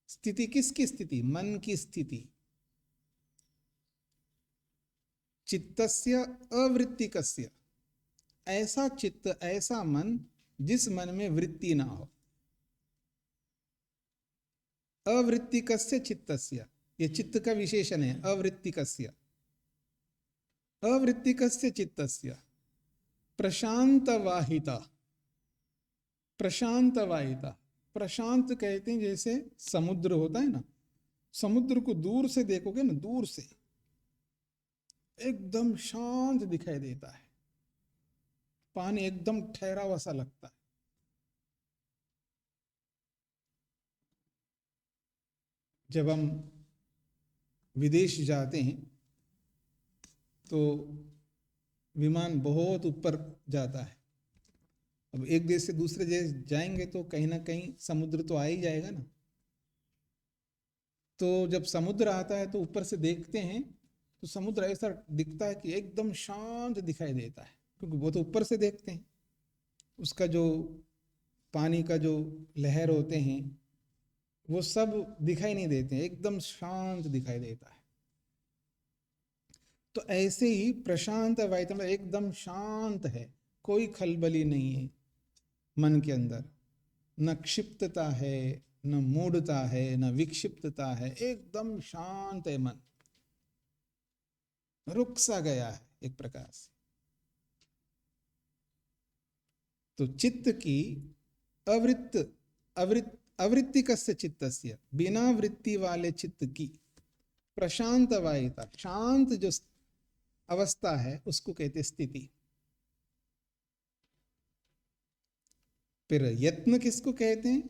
स्थिति किसकी स्थिति? मन की स्थिति। चित्तस्य अवृत्तिकस्य, ऐसा चित्त, ऐसा मन जिस मन में वृत्ति ना हो। अवृत्तिकस्य चित्तस्य, ये चित्त का विशेषण है, अवृत्तिकस्य। अवृत्तिकस्य चित्तस्य, प्रशांत वाहिता, प्रशांत वाहिता, प्रशांत कहते हैं जैसे समुद्र होता है ना, समुद्र को दूर से देखोगे ना, दूर से एकदम शांत दिखाई देता है, पानी एकदम ठहरा हुआ सा लगता है। जब हम विदेश जाते हैं तो विमान बहुत ऊपर जाता है, अब एक देश से दूसरे देश जाएंगे तो कहीं ना कहीं समुद्र तो आ ही जाएगा ना। तो जब समुद्र आता है तो ऊपर से देखते हैं तो समुद्र ऐसा दिखता है कि एकदम शांत दिखाई देता है, क्योंकि वो तो ऊपर से देखते हैं, उसका जो पानी का जो लहर होते हैं वो सब दिखाई नहीं देते हैं, एकदम शांत दिखाई देता है। तो ऐसे ही प्रशांत वाहिता में एकदम शांत है, कोई खलबली नहीं है मन के अंदर, न क्षिप्तता है, न मूढ़ता है, न विक्षिप्तता है, एकदम शांत है मन, रुक सा गया है एक प्रकार से। तो चित्त की अवृत्ति कस्य चित्तस्य, बिना वृत्ति वाले चित्त की प्रशांत वाहिता, शांत जो अवस्था है उसको कहते स्थिति। फिर यत्न किसको कहते हैं?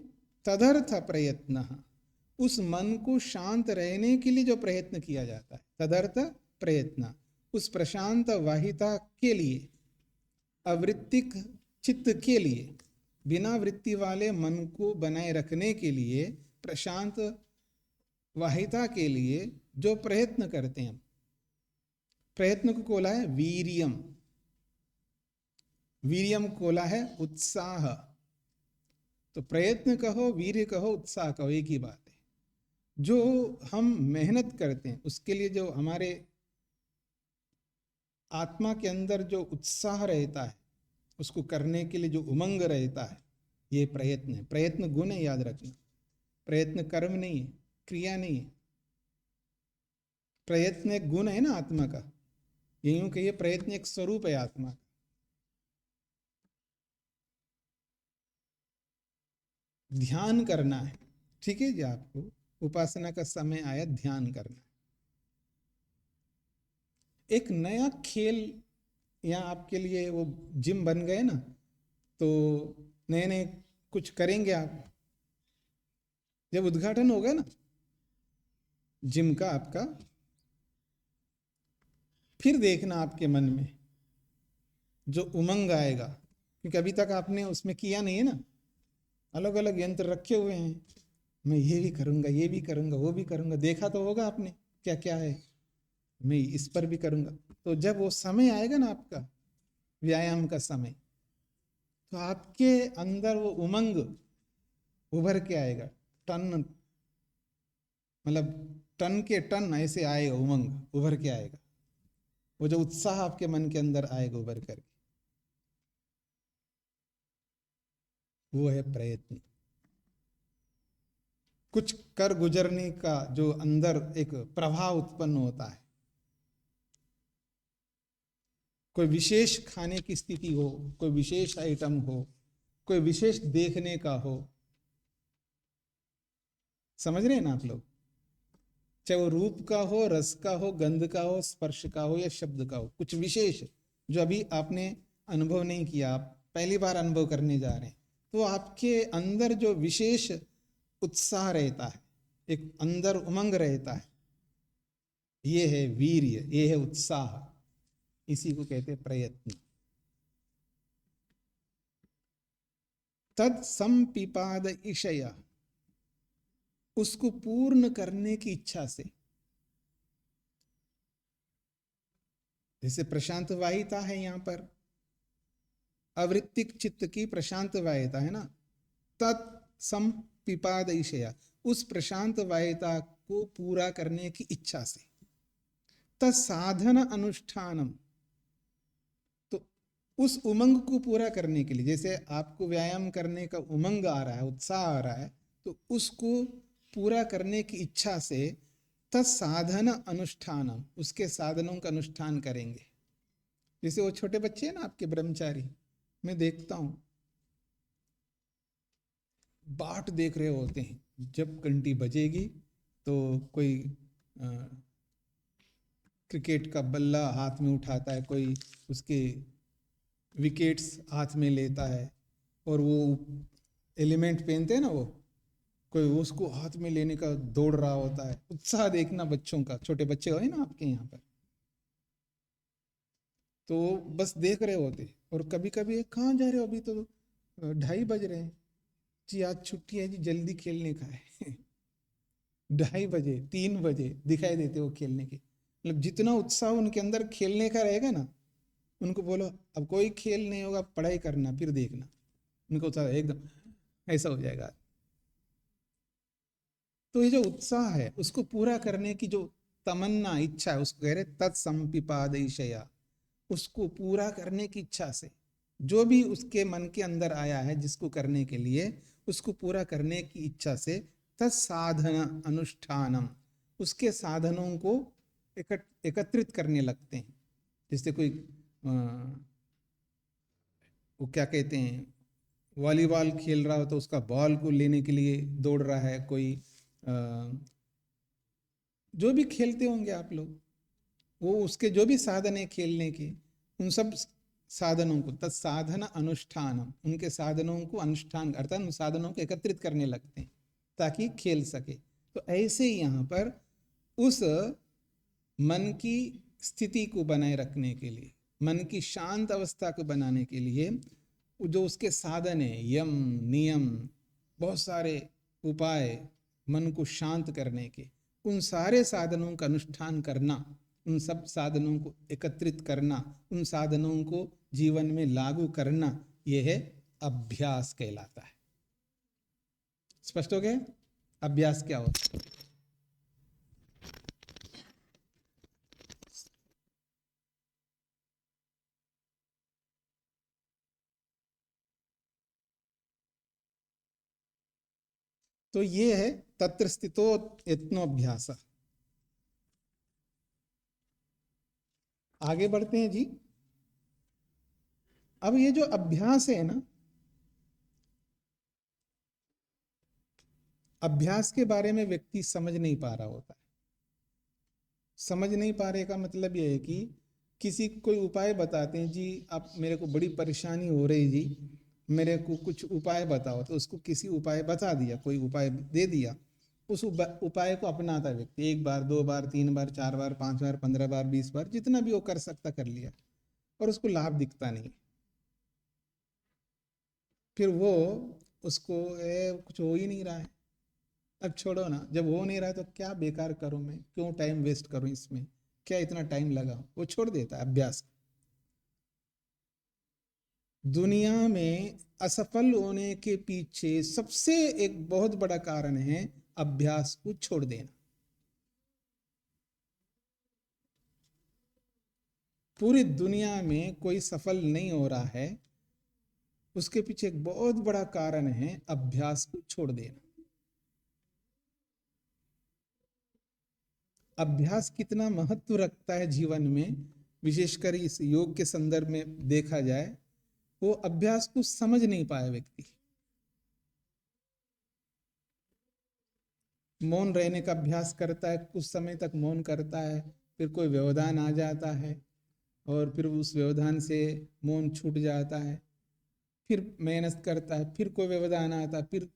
तदर्थ प्रयत्न, उस मन को शांत रहने के लिए जो प्रयत्न किया जाता है, तदर्थ प्रयत्न, उस प्रशांत वाहिता के लिए, अवृत्तिक चित्त के लिए, बिना वृत्ति वाले मन को बनाए रखने के लिए, प्रशांत वाहिता के लिए जो प्रयत्न करते हैं, प्रयत्न को खोला है वीरियम, वीरियम खोला है उत्साह। तो प्रयत्न कहो, वीर्य कहो, उत्साह कहो, एक ही बात है। जो हम मेहनत करते हैं उसके लिए जो हमारे आत्मा के अंदर जो उत्साह रहता है, उसको करने के लिए जो उमंग रहता है, ये प्रयत्न है। प्रयत्न गुण है, याद रखना, प्रयत्न कर्म नहीं है, क्रिया नहीं है। प्रयत्न एक गुण है ना आत्मा का, ये यूं कहिए प्रयत्न एक स्वरूप है आत्मा का। ध्यान करना है, ठीक है जी, आपको उपासना का समय आया, ध्यान करना है। एक नया खेल यहाँ आपके लिए, वो जिम बन गए ना, तो नए नए कुछ करेंगे आप, जब उद्घाटन होगा ना जिम का आपका, फिर देखना आपके मन में जो उमंग आएगा, क्योंकि अभी तक आपने उसमें किया नहीं है ना, अलग अलग यंत्र रखे हुए हैं, मैं ये भी करूँगा, ये भी करूँगा, वो भी करूँगा, देखा तो होगा आपने क्या क्या है, मैं इस पर भी करूँगा। तो जब वो समय आएगा ना आपका व्यायाम का समय, तो आपके अंदर वो उमंग उभर के आएगा, टन, मतलब टन के टन ऐसे आएगा, उमंग उभर के आएगा, वो जो उत्साह आपके मन के अंदर आएगा उभर करके, वो है प्रयत्न। कुछ कर गुजरने का जो अंदर एक प्रभाव उत्पन्न होता है, कोई विशेष खाने की स्थिति हो, कोई विशेष आइटम हो, कोई विशेष देखने का हो, समझ रहे हैं ना आप लोग, चाहे वो रूप का हो, रस का हो, गंध का हो, स्पर्श का हो या शब्द का हो, कुछ विशेष जो अभी आपने अनुभव नहीं किया, आप पहली बार अनुभव करने जा रहे हैं, तो आपके अंदर जो विशेष उत्साह रहता है, एक अंदर उमंग रहता है, ये है वीर्य, ये है उत्साह, इसी को कहते हैं प्रयत्न। तद संपिपाद इशय, उसको पूर्ण करने की इच्छा से, जैसे प्रशांत वाहिता है यहाँ पर, अवृत्तिक चित्त की प्रशांत वाहिता है ना, तत् संपिपाद इशय, उस प्रशांत वाहिता को पूरा करने की इच्छा से, तत्साधन अनुष्ठानम, तो उस उमंग को पूरा करने के लिए, जैसे आपको व्यायाम करने का उमंग आ रहा है, उत्साह आ रहा है, तो उसको पूरा करने की इच्छा से तत्साधन अनुष्ठानम, उसके साधनों का अनुष्ठान करेंगे। जैसे वो छोटे बच्चे हैं ना आपके ब्रह्मचारी, मैं देखता हूँ बाट देख रहे होते हैं, जब घंटी बजेगी तो कोई क्रिकेट का बल्ला हाथ में उठाता है, कोई उसके विकेट्स हाथ में लेता है, और वो एलिमेंट पहनते हैं ना, वो कोई उसको हाथ में लेने का दौड़ रहा होता है। उत्साह देखना बच्चों का, छोटे बच्चे हो ना आपके यहाँ पर, तो बस देख रहे होते। और कभी कभी कहाँ जा रहे हो, अभी तो 2:30 बज रहे हैं जी, आज छुट्टी है जी, जल्दी खेलने का है 2:30 बजे 3 बजे दिखाई देते हो खेलने के। मतलब जितना उत्साह उनके अंदर खेलने का रहेगा ना, उनको बोलो अब कोई खेल नहीं होगा, पढ़ाई करना, फिर देखना उनका उत्साह एकदम ऐसा हो जाएगा। तो ये जो उत्साह है उसको पूरा करने की जो तमन्ना, इच्छा है, उसको कह रहे तत्संपिपादशया, उसको पूरा करने की इच्छा से जो भी उसके मन के अंदर आया है जिसको करने के लिए, उसको पूरा करने की इच्छा से तत्साधन अनुष्ठानम, उसके साधनों को एकत्रित करने लगते हैं। जैसे कोई वो क्या कहते हैं, वॉलीबॉल खेल रहा हो तो उसका बॉल को लेने के लिए दौड़ रहा है, कोई जो भी खेलते होंगे आप लोग, वो उसके जो भी साधन है खेलने के, उन सब साधनों को तत्साधन अनुष्ठानम, उनके साधनों को अनुष्ठान अर्थात उन साधनों को एकत्रित करने लगते हैं ताकि खेल सके। तो ऐसे ही यहाँ पर उस मन की स्थिति को बनाए रखने के लिए, मन की शांत अवस्था को बनाने के लिए जो उसके साधन है, यम नियम, बहुत सारे उपाय मन को शांत करने के, उन सारे साधनों का अनुष्ठान करना, उन सब साधनों को एकत्रित करना, उन साधनों को जीवन में लागू करना, यह है अभ्यास कहलाता है। स्पष्ट हो गया अभ्यास क्या होता है? तो ये है तत्र स्थितो यत्नोऽभ्यास। आगे बढ़ते हैं जी। अब ये जो अभ्यास है ना, अभ्यास के बारे में व्यक्ति समझ नहीं पा रहा होता है। समझ नहीं पा रहे का मतलब ये है कि किसी कोई उपाय बताते हैं जी, आप मेरे को बड़ी परेशानी हो रही जी, मेरे को कुछ उपाय बताओ, तो उसको किसी उपाय बता दिया, कोई उपाय दे दिया, उस उपाय को अपनाता व्यक्ति 1 बार 2 बार 3 बार 4 बार 5 बार 15 बार 20 बार, जितना भी वो कर सकता कर लिया, और उसको लाभ दिखता नहीं। फिर वो उसको कुछ हो ही नहीं रहा है, अब छोड़ो ना, जब हो नहीं रहा है तो क्या बेकार करूं, मैं क्यों टाइम वेस्ट करूं इसमें, क्या इतना टाइम लगा, वो छोड़ देता है अभ्यास। दुनिया में असफल होने के पीछे सबसे एक बहुत बड़ा कारण है अभ्यास को छोड़ देना। पूरी दुनिया में कोई सफल नहीं हो रहा है, उसके पीछे एक बहुत बड़ा कारण है अभ्यास को छोड़ देना। अभ्यास कितना महत्व रखता है जीवन में, विशेषकर इस योग के संदर्भ में देखा जाए, वो अभ्यास को समझ नहीं पाया व्यक्ति। मौन रहने का अभ्यास करता है, कुछ समय तक मौन करता है, फिर कोई व्यवधान आ जाता है और फिर उस व्यवधान से मौन छूट जाता है, फिर मेहनत करता है, फिर कोई व्यवधान आता है, फिर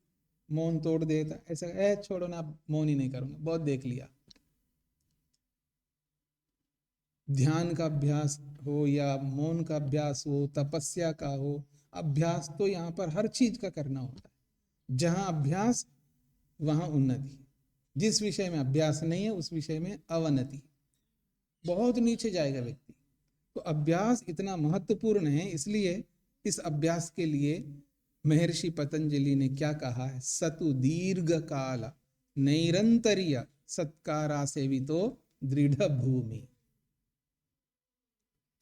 मौन तोड़ देता है, ऐसा छोड़ो ना, मौन ही नहीं करूंगा, बहुत देख लिया। ध्यान का अभ्यास हो या मौन का अभ्यास हो, तपस्या का हो, अभ्यास तो यहाँ पर हर चीज का करना होता है। जहां अभ्यास वहां उन्नति, जिस विषय में अभ्यास नहीं है उस विषय में अवनति, बहुत नीचे जाएगा व्यक्ति। तो अभ्यास इतना महत्वपूर्ण है, इसलिए इस अभ्यास के लिए महर्षि पतंजलि ने क्या कहा है, सतु दीर्घ काल नैरंतर्य सत्कारा सेवितो दृढ़ भूमि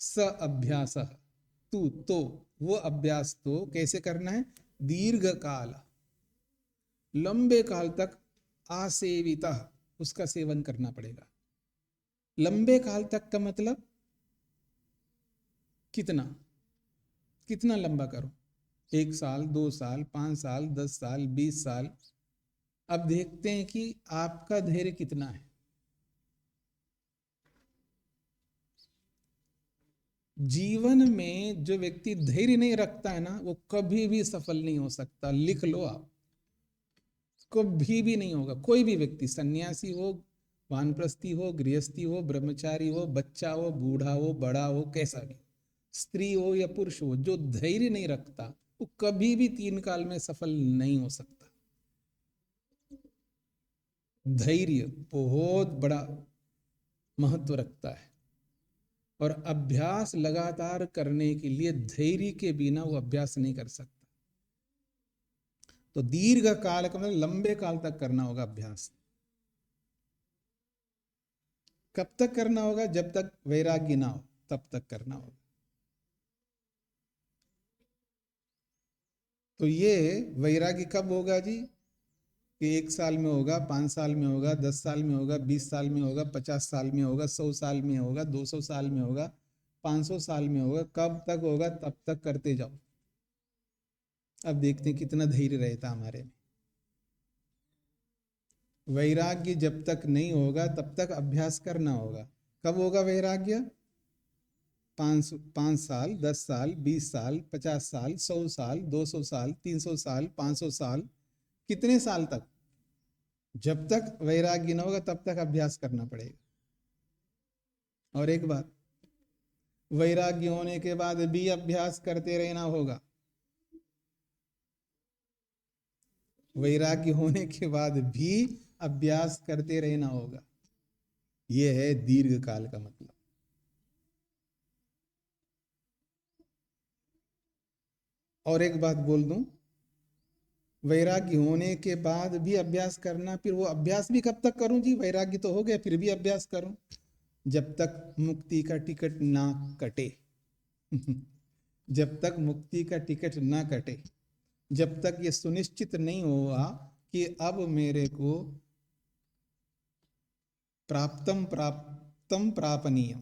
स अभ्यास तू, तो वो अभ्यास तो कैसे करना है, दीर्घ काल, लंबे काल तक आसेविता, उसका सेवन करना पड़ेगा। लंबे काल तक का मतलब कितना कितना लंबा करो, 1 साल, 2 साल, 5 साल, 10 साल, 20 साल। अब देखते हैं कि आपका धैर्य कितना है। जीवन में जो व्यक्ति धैर्य नहीं रखता है ना, वो कभी भी सफल नहीं हो सकता। लिख लो आप, कभी भी नहीं होगा। कोई भी व्यक्ति, सन्यासी हो, वानप्रस्थी हो, गृहस्थी हो, ब्रह्मचारी हो, बच्चा हो, बूढ़ा हो, बड़ा हो, कैसा भी, स्त्री हो या पुरुष हो, जो धैर्य नहीं रखता वो कभी भी 3 काल में सफल नहीं हो सकता। धैर्य बहुत बड़ा महत्व रखता है, और अभ्यास लगातार करने के लिए धैर्य के बिना वो अभ्यास नहीं कर सकता। तो दीर्घ काल का मतलब लंबे काल तक करना होगा अभ्यास। कब तक करना होगा? जब तक वैराग्य ना हो तब तक करना होगा। तो ये वैराग्य कब होगा जी? कि 1 साल में होगा, 5 साल में होगा, 10 साल में होगा, 20 साल में होगा, 50 साल में होगा, 100 साल में होगा, 200 साल में होगा, 500 साल में होगा। कब तक होगा? तब तक करते जाओ। अब देखते हैं कितना धैर्य रहता हमारे में। वैराग्य जब तक नहीं होगा तब तक अभ्यास करना होगा। कब होगा वैराग्य? 5 साल, 10 साल, 20 साल, 50 साल, 100 साल, 200 साल, 300 साल, 500 साल, कितने साल तक? जब तक वैराग्य न होगा तब तक अभ्यास करना पड़ेगा। और एक बात, वैराग्य होने के बाद भी अभ्यास करते रहना होगा। वैराग्य होने के बाद भी अभ्यास करते रहना होगा। यह है दीर्घ काल का मतलब। और एक बात बोल दूं, वैराग्य होने के बाद भी अभ्यास करना, फिर वो अभ्यास भी कब तक करूं जी? वैराग्य तो हो गया, फिर भी अभ्यास करूं जब तक मुक्ति का टिकट ना कटे। जब तक मुक्ति का टिकट ना कटे, जब तक ये सुनिश्चित नहीं हुआ कि अब मेरे को प्राप्तम प्रापनीय,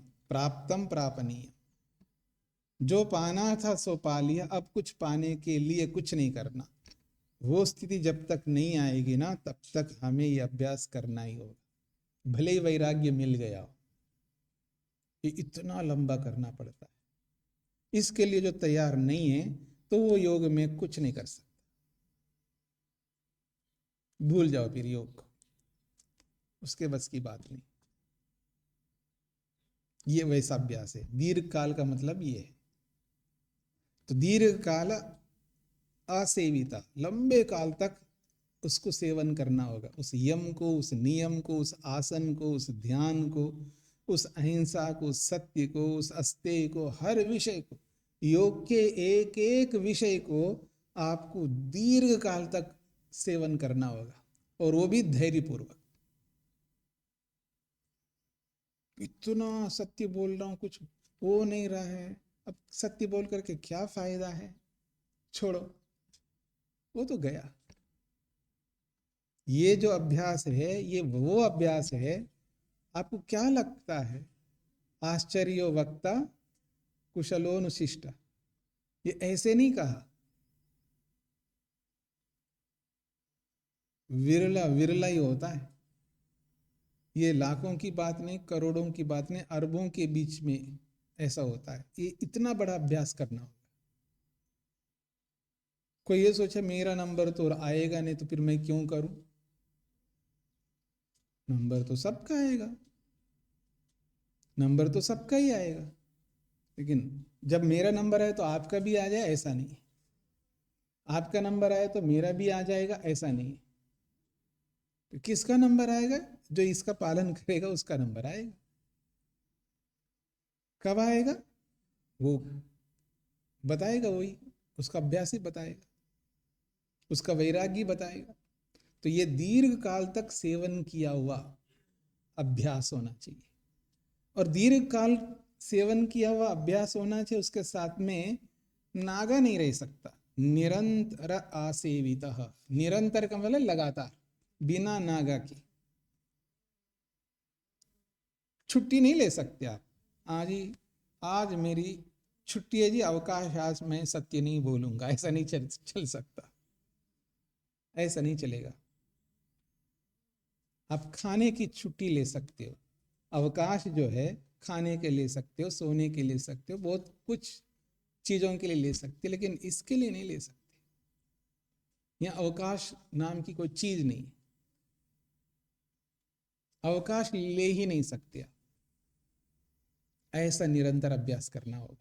जो पाना था सो पा लिया, अब कुछ पाने के लिए कुछ नहीं करना। वो स्थिति जब तक नहीं आएगी ना, तब तक हमें ये अभ्यास करना ही होगा। भले ही वैराग्य मिल गया हो, ये इतना लंबा करना पड़ता है। इसके लिए जो तैयार नहीं है तो वो योग में कुछ नहीं कर सकता। भूल जाओ फिर योग को, उसके बस की बात नहीं। ये वैसा अभ्यास है। दीर्घ काल का मतलब ये है। तो दीर्घ काल असेविता, लंबे काल तक उसको सेवन करना होगा। उस यम को, उस नियम को, उस आसन को, उस ध्यान को, उस अहिंसा को, उस सत्य को, उस अस्तेय को, हर विषय को, योग के एक एक विषय को आपको दीर्घ काल तक सेवन करना होगा, और वो भी धैर्यपूर्वक। इतना सत्य बोल रहा हूं, कुछ हो नहीं रहा है, अब सत्य बोल करके क्या फायदा है? छोड़ो, वो तो गया। ये जो अभ्यास है, ये वो अभ्यास है। आपको क्या लगता है? आश्चर्यो वक्ता कुशलोनुशिष्ट, ये ऐसे नहीं कहा। विरला विरला ही होता है। ये लाखों की बात नहीं, करोड़ों की बात नहीं, अरबों के बीच में ऐसा होता है। ये इतना बड़ा अभ्यास करना होगा। कोई ये सोचे मेरा नंबर तो आएगा नहीं, तो फिर मैं क्यों करूं? नंबर तो सबका आएगा, नंबर तो सबका ही आएगा। लेकिन जब मेरा नंबर आए तो आपका भी आ जाए, ऐसा नहीं। आपका नंबर आए तो मेरा भी आ जाएगा, ऐसा नहीं। तो किसका नंबर आएगा? जो इसका पालन करेगा उसका नंबर आएगा। कब आएगा? वो बताएगा, वही उसका अभ्यास ही बताएगा, उसका वैराग्य बताएगा। तो ये दीर्घ काल तक सेवन किया हुआ अभ्यास होना चाहिए, और दीर्घ काल सेवन किया हुआ अभ्यास होना चाहिए। उसके साथ में नागा नहीं रह सकता। निरंतर आसेवित, निरंतर का मतलब लगातार, बिना नागा की छुट्टी नहीं ले सकते आप। आज ही, आज मेरी छुट्टी है जी, अवकाश, आज मैं सत्य नहीं बोलूंगा, ऐसा नहीं चल सकता, ऐसा नहीं चलेगा। आप खाने की छुट्टी ले सकते हो, अवकाश जो है खाने के ले सकते हो, सोने के ले सकते हो, बहुत कुछ चीजों के लिए ले सकते हो, लेकिन इसके लिए नहीं ले सकते। यहाँ अवकाश नाम की कोई चीज नहीं, अवकाश ले ही नहीं सकते आप। ऐसा निरंतर अभ्यास करना होगा,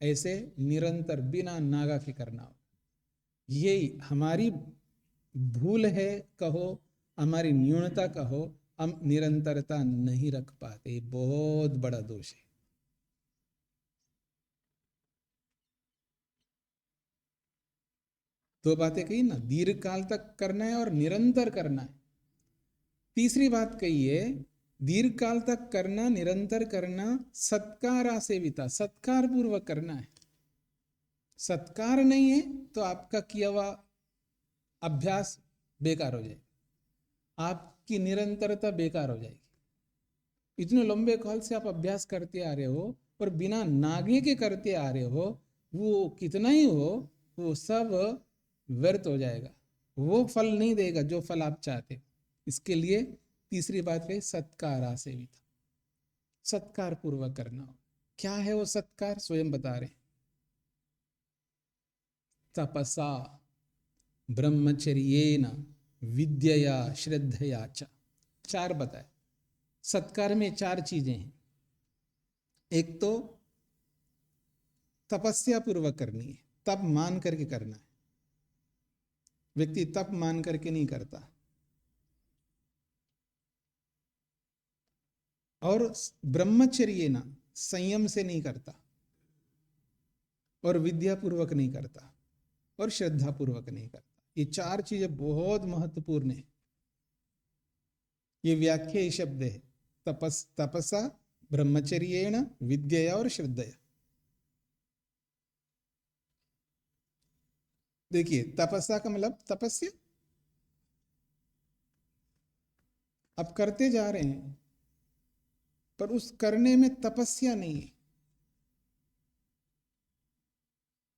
ऐसे निरंतर बिना नागा के करना होगा। ये हमारी भूल है कहो, हमारी न्यूनता कहो, हम निरंतरता नहीं रख पाते, बहुत बड़ा दोष है। दो बातें कही ना, दीर्घ काल तक करना है और निरंतर करना है। तीसरी बात कही है, दीर्घ काल तक करना, निरंतर करना, सत्कारा सेविता, सत्कार पूर्वक करना है। सत्कार नहीं है तो आपका किया हुआ अभ्यास बेकार हो जाएगा, आपकी निरंतरता बेकार हो जाएगी। इतने लंबे काल से आप अभ्यास करते आ रहे हो और बिना नागे के करते आ रहे हो, वो कितना ही हो, वो सब व्यर्थ हो जाएगा, वो फल नहीं देगा जो फल आप चाहते हो। इसके लिए तीसरी बात है, सत्कारा सेविता, सत्कार पूर्वक करना हो। क्या है वो सत्कार, स्वयं बता रहे, तपसा ब्रह्मचर्येन विद्यया श्रद्धया च। चार बताए, सत्कार में चार चीजें हैं। एक तो तपस्या पूर्वक करनी है, तप मान करके करना है। व्यक्ति तप मान करके नहीं करता, और ब्रह्मचर्य ना, संयम से नहीं करता, और विद्या पूर्वक नहीं करता, और श्रद्धा पूर्वक नहीं करता। ये चार चीजें बहुत महत्वपूर्ण है। ये व्याख्या शब्द है, तपसा ब्रह्मचर्येण विद्या और श्रद्धया। देखिए, तपस्या का मतलब तपस्या, आप करते जा रहे हैं पर उस करने में तपस्या नहीं है।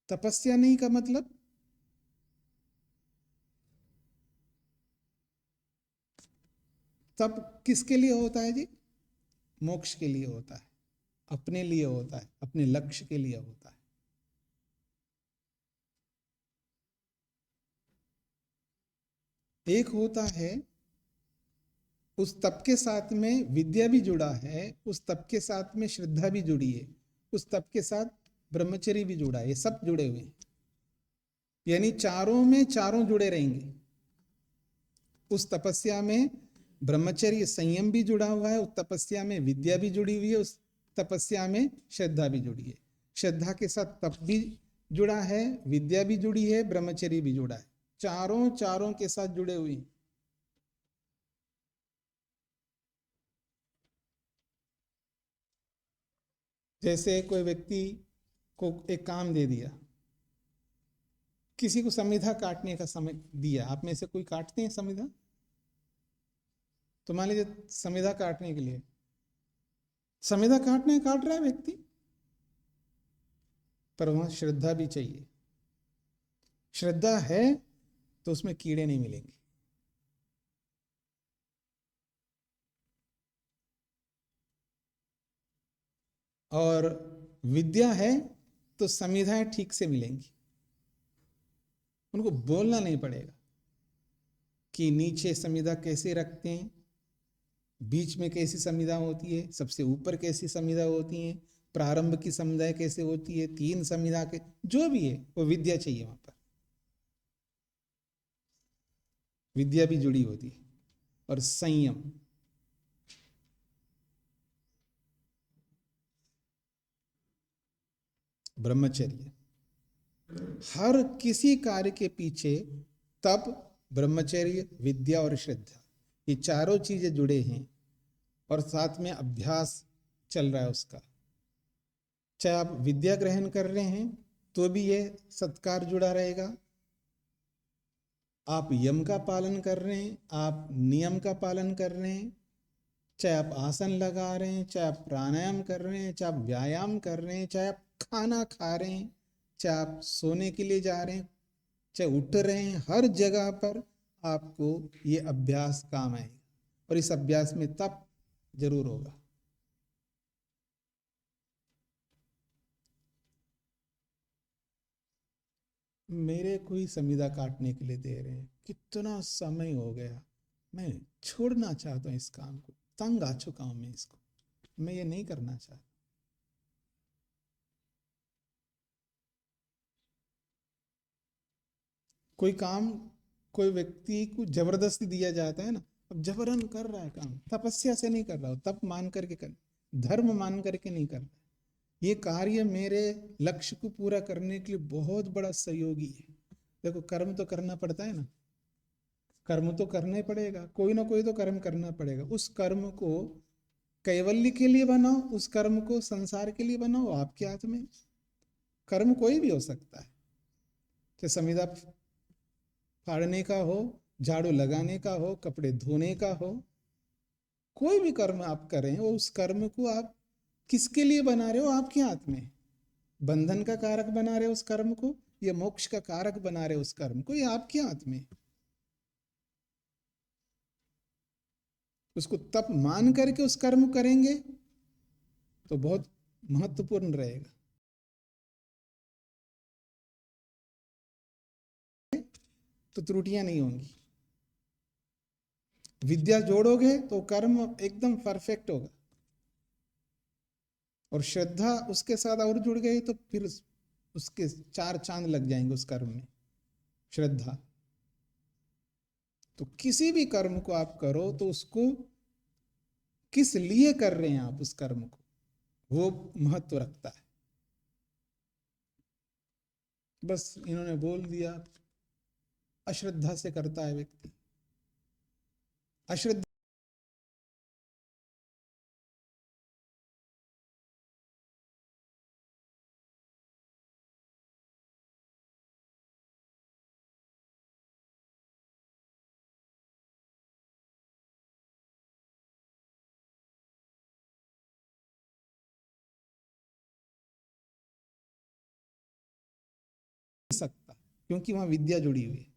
तपस्या नहीं का मतलब तप किसके लिए होता है जी? मोक्ष के लिए होता है, अपने लिए होता है, अपने लक्ष्य के लिए होता है। एक होता है उस तप के साथ में विद्या भी जुड़ा है, उस तप के साथ में श्रद्धा भी जुड़ी है, उस तप के साथ ब्रह्मचर्य भी जुड़ा है, ये सब जुड़े हुए हैं। यानी चारों में चारों जुड़े रहेंगे। उस तपस्या में ब्रह्मचर्य संयम भी जुड़ा हुआ है, उस तपस्या में विद्या भी जुड़ी हुई है, उस तपस्या में श्रद्धा भी जुड़ी है। श्रद्धा के साथ तप भी जुड़ा है, विद्या भी जुड़ी है, ब्रह्मचर्य भी जुड़ा है, चारों चारों के साथ जुड़े हुए हैं। जैसे कोई व्यक्ति को एक काम दे दिया, किसी को संविधा काटने का समय दिया, आप में से कोई काटते हैं संविधा? तो मान लीजिए संविधा काटने के लिए, संविधा काटने काट रहा है व्यक्ति, पर वहां श्रद्धा भी चाहिए। श्रद्धा है तो उसमें कीड़े नहीं मिलेंगे। और विद्या है तो संविधाएं ठीक से मिलेंगी, उनको बोलना नहीं पड़ेगा कि नीचे संविधा कैसे रखते हैं, बीच में कैसी संविधा होती है, सबसे ऊपर कैसी संविधा होती है, प्रारंभ की संविधा कैसे होती है, तीन संविधा के जो भी है वो विद्या चाहिए। वहां पर विद्या भी जुड़ी होती है, और संयम। ब्रह्मचर्य, हर किसी कार्य के पीछे तप, ब्रह्मचर्य, विद्या और श्रद्धा, ये चारों चीजें जुड़े हैं, और साथ में अभ्यास चल रहा है उसका। चाहे आप विद्या ग्रहण कर रहे हैं तो भी ये सत्कार जुड़ा रहेगा, आप यम का पालन कर रहे हैं, आप नियम का पालन कर रहे हैं, चाहे आप आसन लगा रहे हैं, चाहे आप प्राणायाम कर रहे हैं, चाहे आप व्यायाम कर रहे हैं, चाहे आप खाना खा रहे हैं, चाहे आप सोने के लिए जा रहे हैं, चाहे उठ रहे हैं, हर जगह पर आपको ये अभ्यास काम आएगा और इस अभ्यास में तप जरूर होगा। मेरे को ही संविदा काटने के लिए दे रहे हैं, कितना समय हो गया, मैं छोड़ना चाहता हूँ इस काम को, तंग आ चुका हूं मैं इसको, मैं ये नहीं करना चाहता। कोई काम कोई व्यक्ति को जबरदस्ती दिया जाता है ना, अब जबरन कर रहा है काम, तपस्या से नहीं कर रहा हो, तप मान करके कर, धर्म मान करके नहीं कर रहा। ये कार्य मेरे लक्ष्य को पूरा करने के लिए बहुत बड़ा सहयोगी है। देखो कर्म तो करना पड़ता है ना, कर्म तो करना ही पड़ेगा, कोई ना कोई तो कर्म करना पड़ेगा। उस कर्म को कैवल्य के लिए बनाओ, उस कर्म को संसार के लिए बनाओ, आपके हाथ में। कर्म कोई भी हो सकता है, चाहे संविदा फाड़ने का हो, झाड़ू लगाने का हो, कपड़े धोने का हो, कोई भी कर्म आप करें, वो उस कर्म को आप किसके लिए बना रहे हो, आपके हाथ में। बंधन का कारक बना रहे हो उस कर्म को, या मोक्ष का कारक बना रहे हो उस कर्म को, ये आपके हाथ में। उसको तप मान करके उस कर्म करेंगे तो बहुत महत्वपूर्ण रहेगा, तो त्रुटियां नहीं होंगी। विद्या जोड़ोगे तो कर्म एकदम परफेक्ट होगा, और श्रद्धा उसके साथ और जुड़ गई तो फिर उसके 4 चांद लग जाएंगे उस कर्म में, श्रद्धा। तो किसी भी कर्म को आप करो तो उसको किस लिए कर रहे हैं आप, उस कर्म को, वो महत्व रखता है। बस इन्होंने बोल दिया, अश्रद्धा से करता है व्यक्ति, अश्रद्धा सकता, क्योंकि वहां विद्या जुड़ी हुई है।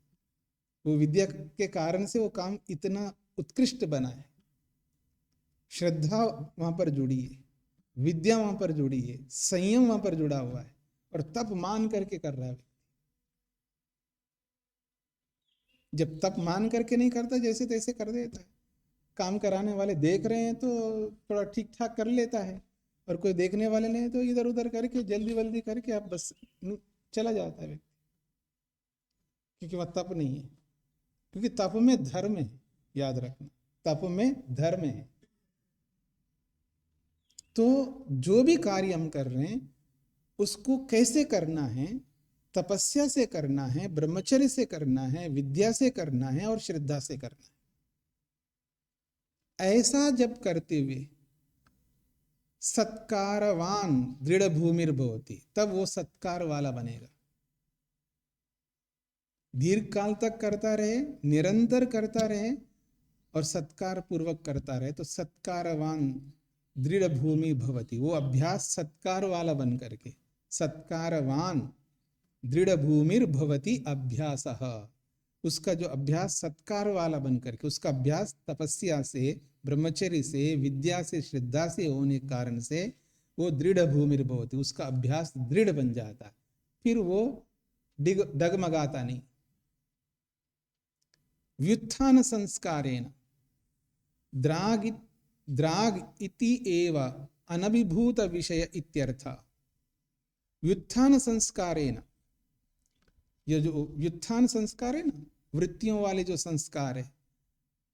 वो विद्या के कारण से वो काम इतना उत्कृष्ट बना है। श्रद्धा वहां पर जुड़ी है, विद्या वहां पर जुड़ी है, संयम वहां पर जुड़ा हुआ है, और तप मान करके कर रहा है। जब तप मान करके नहीं करता, जैसे तैसे कर देता है। काम कराने वाले देख रहे हैं तो थोड़ा ठीक ठाक कर लेता है, और कोई देखने वाले नहीं तो इधर उधर करके जल्दी वल्दी करके आप बस चला जाता है, क्योंकि वह तप नहीं है। क्योंकि तप में धर्म है, याद रखना, तप में धर्म है। तो जो भी कार्य हम कर रहे हैं उसको कैसे करना है, तपस्या से करना है, ब्रह्मचर्य से करना है, विद्या से करना है, और श्रद्धा से करना है। ऐसा जब करते हुए सत्कारवान दृढ़ भूमिर भवति, तब वो सत्कार वाला बनेगा। दीर्घ काल तक करता रहे, निरंतर करता रहे, और सत्कार पूर्वक करता रहे, तो सत्कारवान दृढ़ भूमि भवति, वो अभ्यास सत्कार वाला बन करके, सत्कारवान दृढ़ भूमिर भवति अभ्यासः, उसका जो अभ्यास सत्कार वाला बन करके, उसका अभ्यास तपस्या से, ब्रह्मचर्य से, विद्या से, श्रद्धा से होने के कारण से वो दृढ़ भूमिर भवति, उसका अभ्यास दृढ़ बन जाता, फिर वो डगमगाता नहीं। व्युत्थान संस्कारेण द्राग इति एव अनभिभूत विषय इत्यर्थ। व्युत्थान संस्कारेण, ये जो व्युत्थान संस्कार है ना, वृत्तियों वाले जो संस्कार है,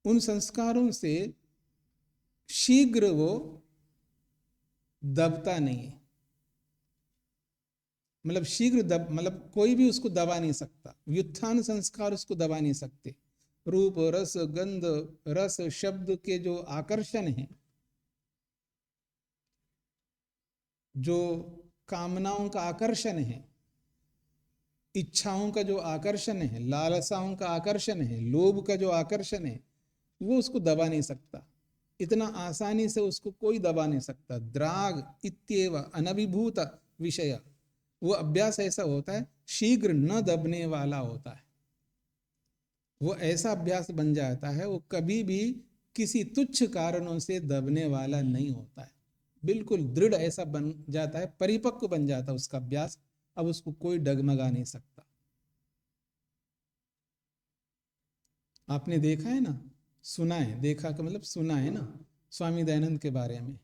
उन संस्कारों से शीघ्र वो दबता नहीं है। मतलब शीघ्र मतलब कोई भी उसको दबा नहीं सकता। व्युत्थान संस्कार उसको दबा नहीं सकते। रूप, रस, गंध, रस, शब्द के जो आकर्षण है, जो कामनाओं का आकर्षण है, इच्छाओं का जो आकर्षण है, लालसाओं का आकर्षण है, लोभ का जो आकर्षण है, वो उसको दबा नहीं सकता। इतना आसानी से उसको कोई दबा नहीं सकता। द्राग इत्येव अनभिभूत विषय, वो अभ्यास ऐसा होता है शीघ्र न दबने वाला होता है। वो ऐसा अभ्यास बन जाता है, वो कभी भी किसी तुच्छ कारणों से दबने वाला नहीं होता है, बिल्कुल दृढ़ ऐसा बन जाता है, परिपक्व बन जाता है उसका अभ्यास। अब उसको कोई डगमगा नहीं सकता। आपने देखा है ना, सुना है, देखा का मतलब सुना है ना, स्वामी दयानंद के बारे में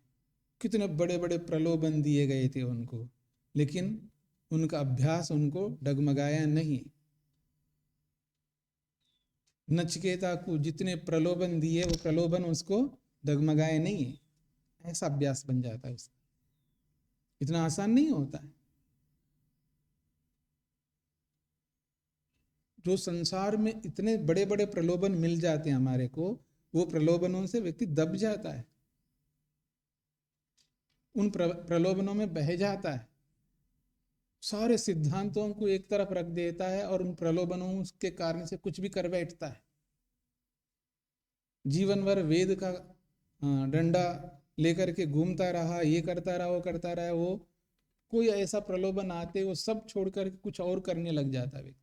कितने बड़े बड़े प्रलोभन दिए गए थे उनको, लेकिन उनका अभ्यास उनको डगमगाया नहीं। नचिकेता को जितने प्रलोभन दिए, वो प्रलोभन उसको डगमगाए नहीं। ऐसा अभ्यास बन जाता है उसका। इतना आसान नहीं होता है। जो संसार में इतने बड़े बड़े प्रलोभन मिल जाते हैं हमारे को, वो प्रलोभनों से व्यक्ति दब जाता है, उन प्रलोभनों में बह जाता है, सारे सिद्धांतों को एक तरफ रख देता है और उन प्रलोभनों के कारण से कुछ भी कर बैठता है। जीवन भर वेद का डंडा लेकर के घूमता रहा, ये करता रहा, वो करता रहा, वो कोई ऐसा प्रलोभन आते वो सब छोड़कर कुछ और करने लग जाता है व्यक्ति।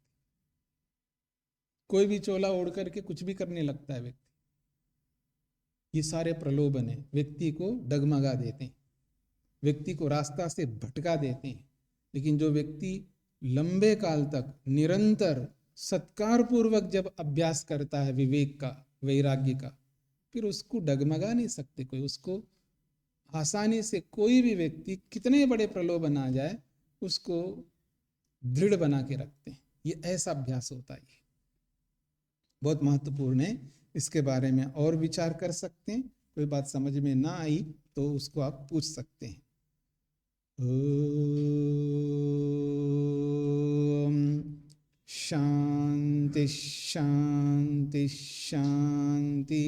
कोई भी चोला ओढ़ करके कुछ भी करने लगता है व्यक्ति। ये सारे प्रलोभन है, व्यक्ति को डगमगा देते हैं, व्यक्ति को रास्ता से भटका देते हैं। लेकिन जो व्यक्ति लंबे काल तक निरंतर सत्कार पूर्वक जब अभ्यास करता है विवेक का, वैराग्य का, फिर उसको डगमगा नहीं सकते कोई। उसको आसानी से कोई भी व्यक्ति कितने बड़े प्रलोभन आ जाए उसको दृढ़ बना के रखते हैं। ये ऐसा अभ्यास होता है, ये बहुत महत्वपूर्ण है। इसके बारे में और विचार कर सकते हैं। कोई बात समझ में ना आई तो उसको आप पूछ सकते हैं। ओम शांति शांति शांति।